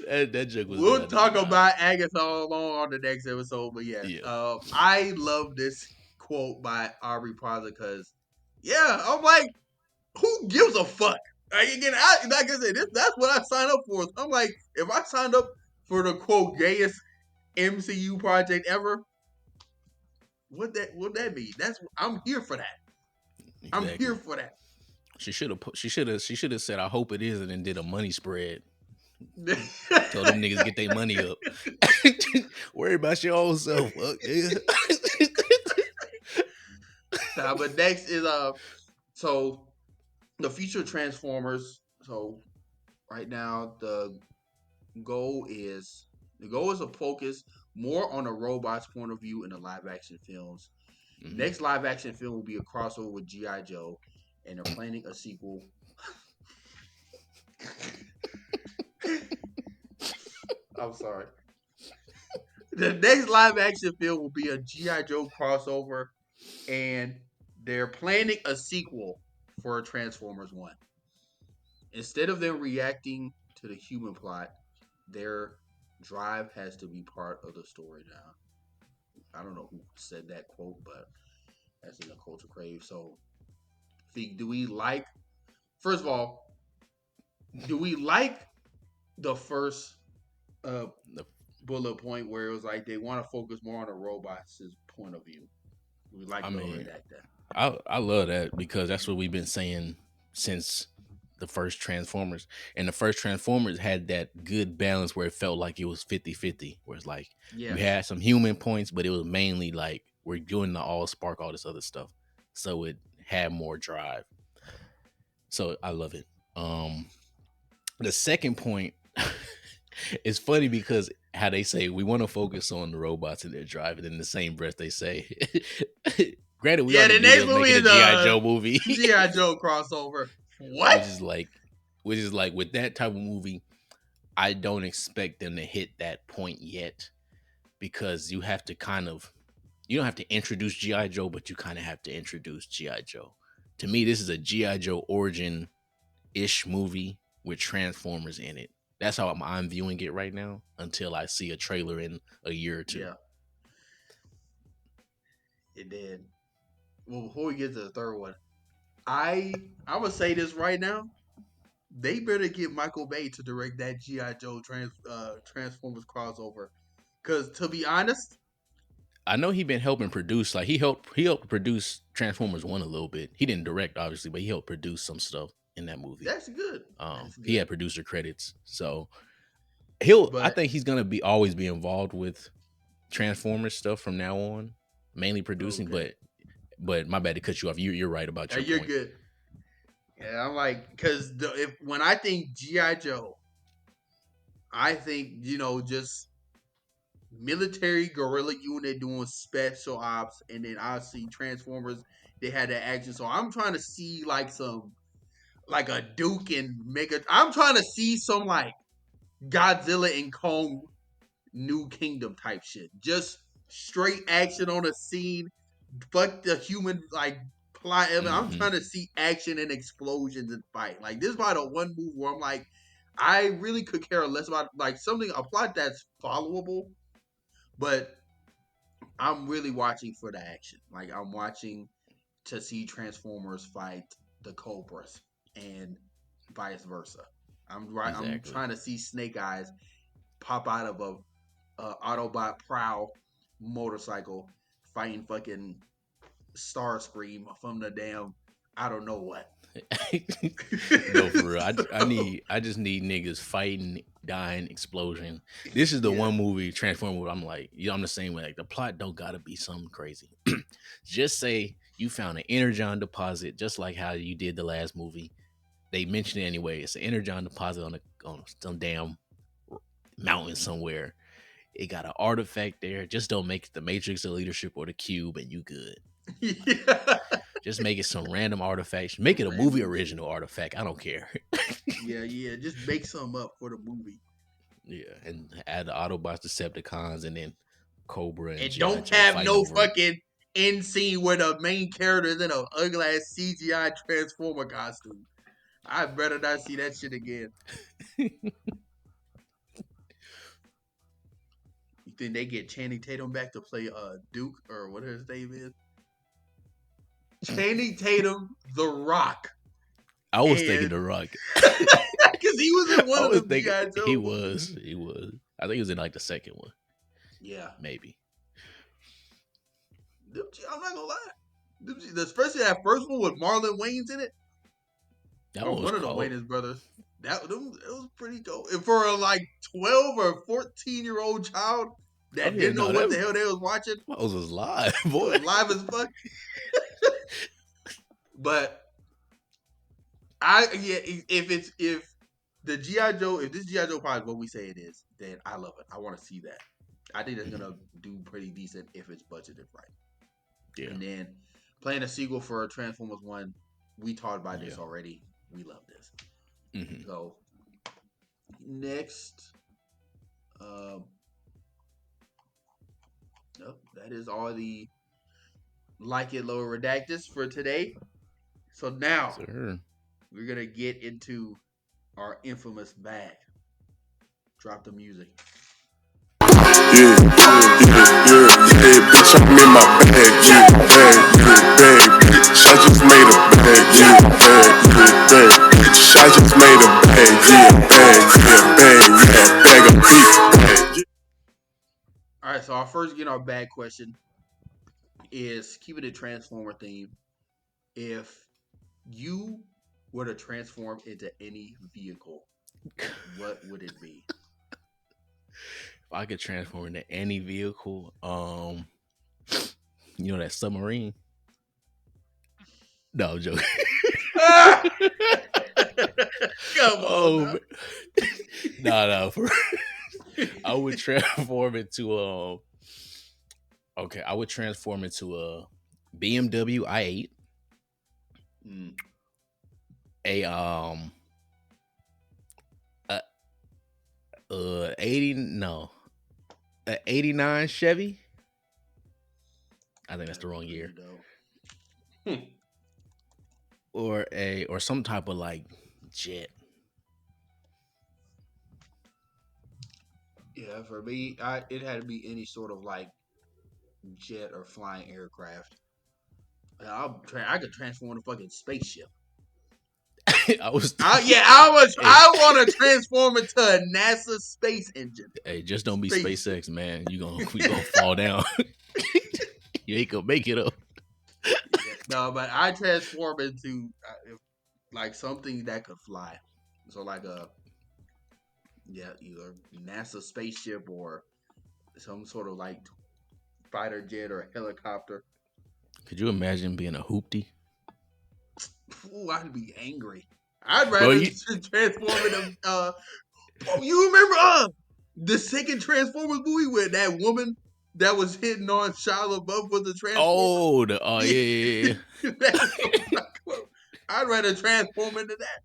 That joke was We'll good. talk Nah. about Agatha along on the next episode, but yes, Yeah. I love this quote by Aubrey Plaza because, yeah, I'm like, who gives a fuck? Like, again, like I said, that's what I signed up for. I'm like, if I signed up for the quote gayest MCU project ever, what that be? I'm here for that. I'm here Exactly. for that. She should have said, I hope it is, and then did a money spread. Told them niggas get their money up. Worry about your own self. Fuck, nigga. But next is so the future Transformers. So right now the goal is to focus more on a robot's point of view in the live action films. Mhm. Next live action film will be a crossover with GI Joe, and they're planning a sequel. I'm sorry. The next live action film will be a GI Joe crossover, and they're planning a sequel for Transformers 1. Instead of them reacting to the human plot, their drive has to be part of the story now. I don't know who said that quote, but that's in the culture crave. So, do we like? First of all, do we like the first uh, The- bullet point where it was like they want to focus more on the robots' point of view? We I like the mean, redact that. I love that because that's what we've been saying since the first Transformers. And the first Transformers had that good balance where it felt like it was 50-50, where it's like you Yes. had some human points, but it was mainly like we're doing the all spark, all this other stuff. So it had more drive. So I love it. The second point is funny because how they say we want to focus on the robots and their drive, and in the same breath they say, "Granted, we Yeah, already the knew they next was movie making a is GI a Joe movie," GI Joe crossover. which What? is like, which is like with that type of movie, I don't expect them to hit that point yet because you have to kind of, you don't have to introduce GI Joe, but you kind of have to introduce GI Joe. To me, this is a GI Joe origin ish movie with Transformers in it. That's how I'm viewing it right now until I see a trailer in a year or two. Yeah, it did. Well, before we get to the third one, I'm gonna say this right now. They better get Michael Bay to direct that GI Joe Transformers crossover. Cause to be honest, I know he been helping produce, like he helped produce Transformers One a little bit. He didn't direct obviously, but he helped produce some stuff in that movie. that's good. That's He good. had producer credits, so I But think he's gonna be always be involved with Transformers stuff from now on, mainly producing. okay, But my bad to cut you off. You're right about your you're point. good. Yeah, I'm like, cause if when I think GI Joe, I think just military guerrilla unit doing special ops, and then I see Transformers. They had that action, so I'm trying to see like some like a Duke and Mega. I'm trying to see some like Godzilla and Kong New Kingdom type shit. Just straight action on a scene. Fuck the human like plot. I'm Mm-hmm. trying to see action and explosions and fight. Like this is probably the one move where I'm like, I really could care less about like something a plot that's followable, but I'm really watching for the action. Like I'm watching to see Transformers fight the Cobras and vice versa. I'm Exactly. trying to see Snake Eyes pop out of a Autobot prow motorcycle fighting fucking Starscream from the damn I don't know what. No, for real. I just need niggas fighting, dying, explosion. This is the Yeah. one movie Transformer where I'm like, I'm the same way. Like the plot don't gotta be something crazy. Just say you found an energon deposit, just like how you did the last movie. They mentioned it anyway. It's an energon deposit on some damn mountain somewhere. It got an artifact there. Just don't make it the Matrix, the Leadership, or the Cube, and you good. Yeah. Just make it some random artifact. Make it a movie Random shit. original artifact. I don't care. Yeah, yeah. Just make some up for the movie. Yeah, and add the Autobots, Decepticons, and then Cobra and And GI don't Joe have fighting no over it. fucking end scene where the main character is in a ugly ass CGI Transformer costume. I'd better not see that shit again. You think they get Channing Tatum back to play Duke or whatever his name is? Channing Tatum, The Rock, I was thinking and The Rock. because he was in I one of was them thinking GI he Joe was. movies. He was. I think he was in like the second one, Yeah, maybe. I'm not gonna lie. Especially that first one with Marlon Wayans in it, That or one was one of the cold. Wayans brothers. It was pretty cool. And for a like 12 or 14-year-old child Oh that yeah, didn't know no, what the hell they was watching, that was live, it boy. was live as fuck. But if the GI Joe, if this GI Joe pod is what we say it is, then I love it. I want to see that. I think it's gonna do pretty decent if it's budgeted right. Yeah, And then playing a sequel for Transformers One, we talked about yeah. this already. We love this. Hmm. So next, um, nope, that is all the like it lower redactus for today. So now Sir. we're gonna get into our infamous bag. Drop the music. Bitch, I'm in my bag, bag, bitch, I just made a bag, bag, bitch, I just made a bag of beef, All right, so our first our bag question is keeping the Transformer theme. If you were to transform into any vehicle, what would it be? If I could transform into any vehicle, that submarine. No, I'm joking. Ah! Come on Oh, now. man. No. I would transform into okay, I would transform into a BMW i8, Mm. a 80 no, a 89 Chevy. I think that's the That'd be wrong pretty year. dope. Or some type of like jet. Yeah, for me, it had to be any sort of like jet or flying aircraft. I could transform into a fucking spaceship. I was hey, I want to transform into a NASA space engine. hey, just don't be Spaceship. SpaceX, man. We gonna fall down. You ain't gonna make it up. Yeah, no, but I transform into like something that could fly. So like either NASA spaceship or some sort of like fighter jet or helicopter. Could you imagine being a hoopty? Ooh, I'd be angry. I'd Bro, rather transform into you remember The second Transformers movie where that woman that was hitting on Shia LaBeouf was the Transformer. Oh, yeah. I'd rather transform into that.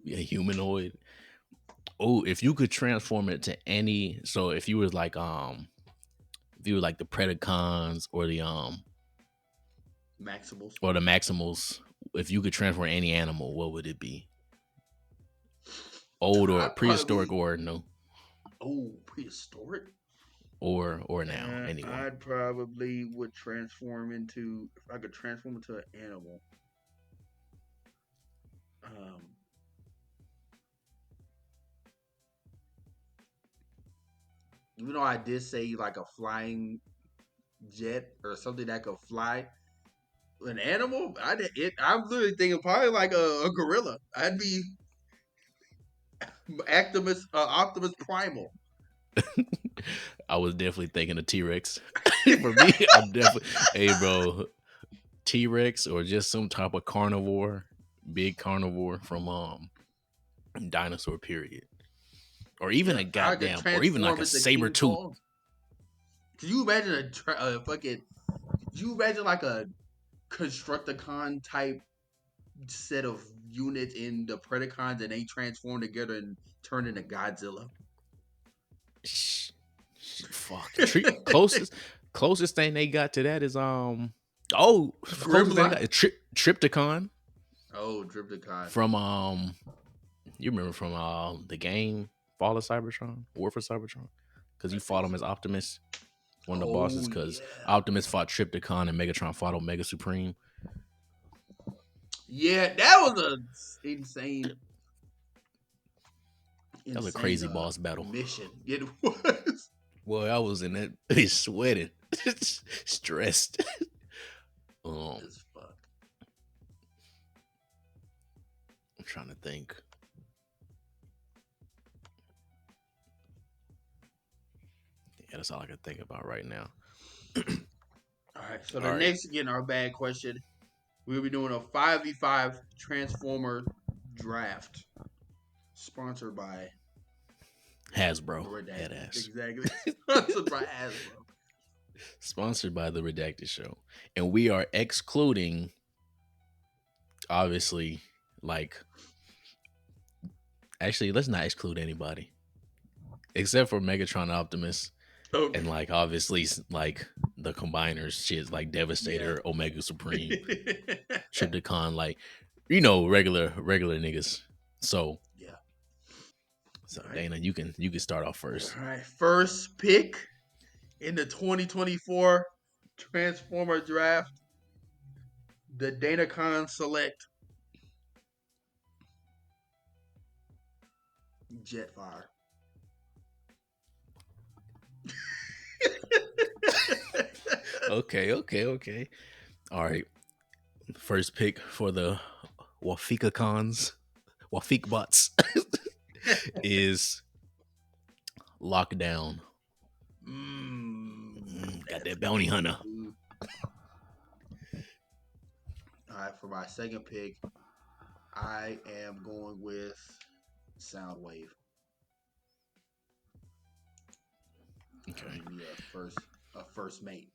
Yeah, humanoid. Oh, if you could transform it to any, so if you were like the Predacons or the Maximals, if you could transform any animal, what would it be? Old or prehistoric or no? Oh, prehistoric? Or now, anyone. I'd probably would transform into, if I could transform into an animal. Even though I did say like a flying jet or something that could fly, an animal, I'm literally thinking probably like a gorilla. I'd be Optimus Primal. I was definitely thinking of T-Rex. For me, I'm definitely, hey bro, T-Rex or just some type of carnivore, big carnivore from dinosaur period, or even a goddamn, or even like a saber tooth. Could you imagine could you imagine like a Constructicon type set of units in the Predacons and they transform together and turn into Godzilla? Fuck. Closest thing they got to that is Tripticon. Oh, Tripticon. From you remember from the game Fall of Cybertron, War for Cybertron? Because you fought him as Optimus, one of the bosses, because Optimus fought Tripticon and Megatron fought Omega Supreme. Yeah, that was insane. That was a crazy boss battle. Mission. It was. Boy, I was in that bitch sweating, stressed. As fuck. I'm trying to think. Yeah, that's all I can think about right now. All right, so the next Get in Our Bag question, we'll be doing a 5v5 Transformer draft, sponsored by Hasbro. Headass. Exactly. Sponsored by Hasbro. Sponsored by the Redacted Show. And we are excluding, obviously, actually, let's not exclude anybody. Except for Megatron Optimus. Okay. And, obviously, the combiners, shit, like Devastator, yeah. Omega Supreme, Tripticon, regular niggas. So, yeah. So, right. Dana, you can start off first. All right, first pick in the 2024 Transformer Draft, the DanaCon select Jetfire. Okay. All right. First pick for the Wafika bots is Lockdown. Got that bounty hunter. All right, for my second pick, I am going with Soundwave. Okay. A first mate.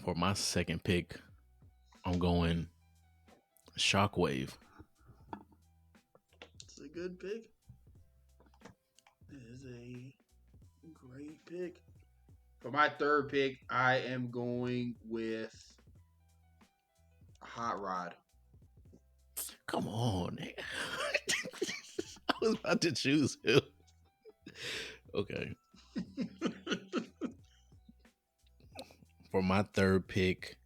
For my second pick, I'm going Shockwave. It's a good pick. It is a great pick. For my third pick, I am going with Hot Rod. Come on. I was about to choose him. Okay. For my third pick,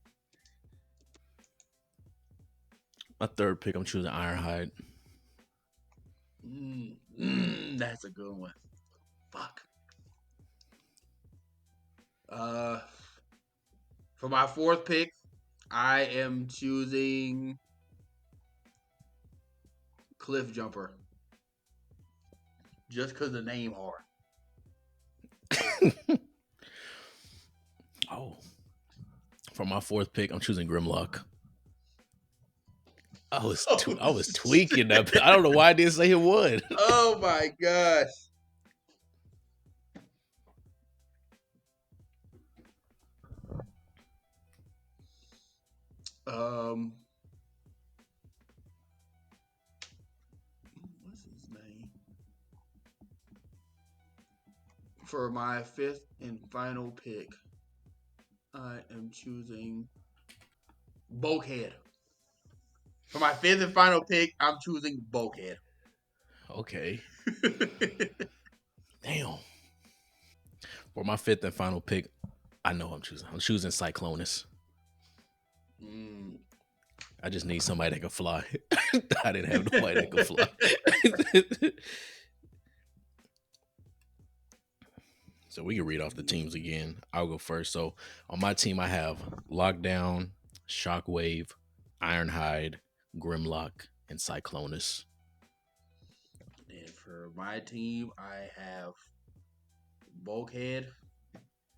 I'm choosing Ironhide. That's a good one. Fuck. For my fourth pick, I am choosing Cliff Jumper. Just because the name hard. Oh. For my fourth pick, I'm choosing Grimlock. I was tweaking up. I don't know why I didn't say it would. Oh my gosh. What's his name? For my fifth and final pick, I am choosing Bulkhead. For my fifth and final pick, I'm choosing Bulkhead. Okay. Damn. For my fifth and final pick, I know I'm choosing. I'm choosing Cyclonus. I just need somebody that can fly. I didn't have nobody that could fly. So we can read off the teams again. I'll go first. So on my team, I have Lockdown, Shockwave, Ironhide, Grimlock, and Cyclonus. And for my team, I have Bulkhead,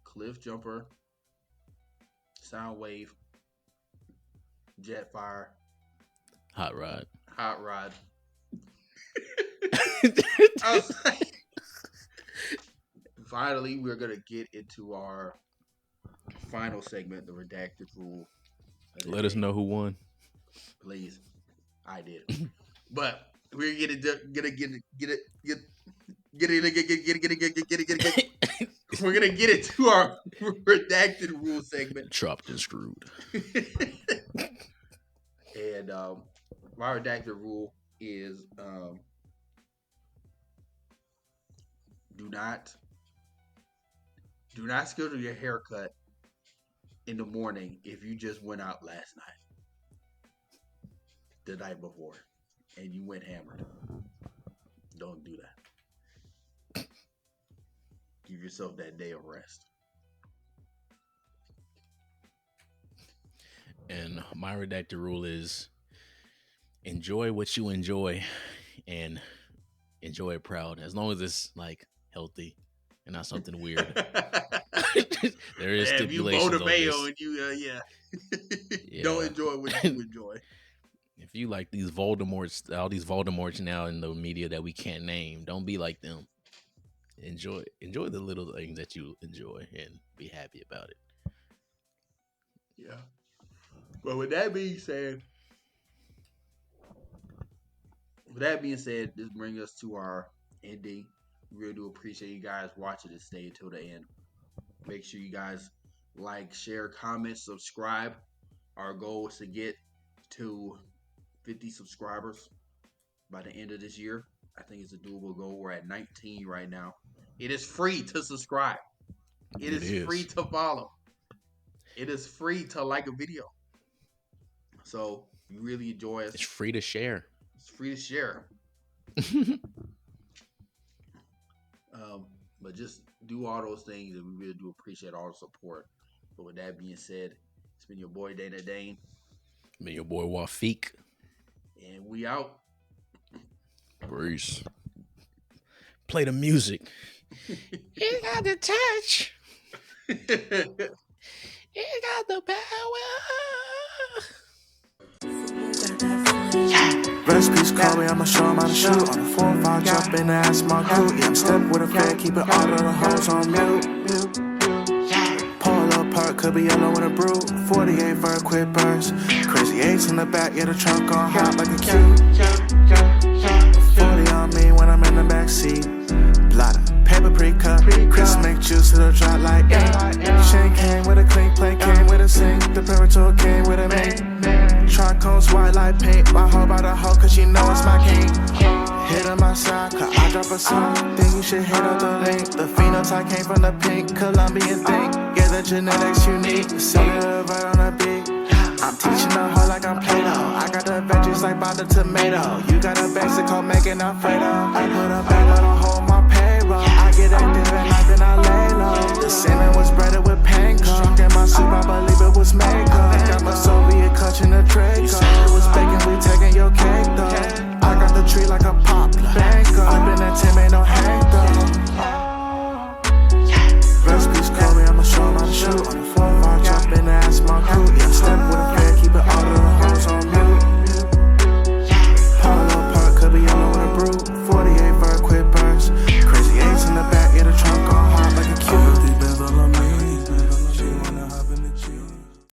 Cliff Jumper, Soundwave, Jetfire, Hot Rod. Hot Rod. Finally, we're going to get into our final segment, the redacted rule. Let us know who won. Please. I did. But we're gonna get it. We're gonna get it to our redacted rule segment. Chopped and screwed. And my redacted rule is do not schedule your haircut in the morning if you just went out last night, the night before, and you went hammered. Don't do that. Give yourself that day of rest. And my redacted rule is enjoy what you enjoy and enjoy it proud, as long as it's like healthy and not something weird. There is stipulations. If you vote a mayo and you don't enjoy what you enjoy. If you like these Voldemorts, all these Voldemorts now in the media that we can't name, don't be like them. Enjoy the little things that you enjoy and be happy about it. Yeah. Well, with that being said, this brings us to our ending. We really do appreciate you guys watching and stay until the end. Make sure you guys like, share, comment, subscribe. Our goal is to get to 50 subscribers by the end of this year. I think it's a doable goal. We're at 19 right now. It is free to subscribe. It is free to follow. It is free to like a video. So if you really enjoy us, it's free to share. It's free to share. But just do all those things, and we really do appreciate all the support. But with that being said, it's been your boy Dana Dane. Been your boy Wafik. And we out. Peace. Play the music. You got the touch. You got the power. Recipes call me, I'ma show 'em how to shoot. On the 4-5, jump in the ass, my crew. Yeah, I'm stepping with a fan, keeping all of the hoes on mute. Pull up park, could be yellow in a brew. 48 for a quick burst. Crazy 8s in the back, yeah, the trunk on hot like a cube. 40 on me when I'm in the backseat. Blotter, paper pre-cut. Chris make juice, it'll drop like Shane came with a clean plate, came with a sink. The Parator came with a mate. Tricones white like paint. My hoe by the hoe, cause she know it's my king. Hit on my side, cause I drop a song. Think you should hit up the link. The phenotype came from the pink Colombian thing. Yeah, the genetics unique. See it right on the beat. I'm teaching the hoe like I'm Play-Doh. I got the veggies like by the tomato. You got a basic called making Alfredo. I put a bag on a hold my payroll. I get active at night, then I lay low. The salmon was breaded with panko. Struck in my soup, I believe it was Mako. Got my Soviet clutch in the Draco. It was bacon, we taking your cake though. I got the tree like a poplar.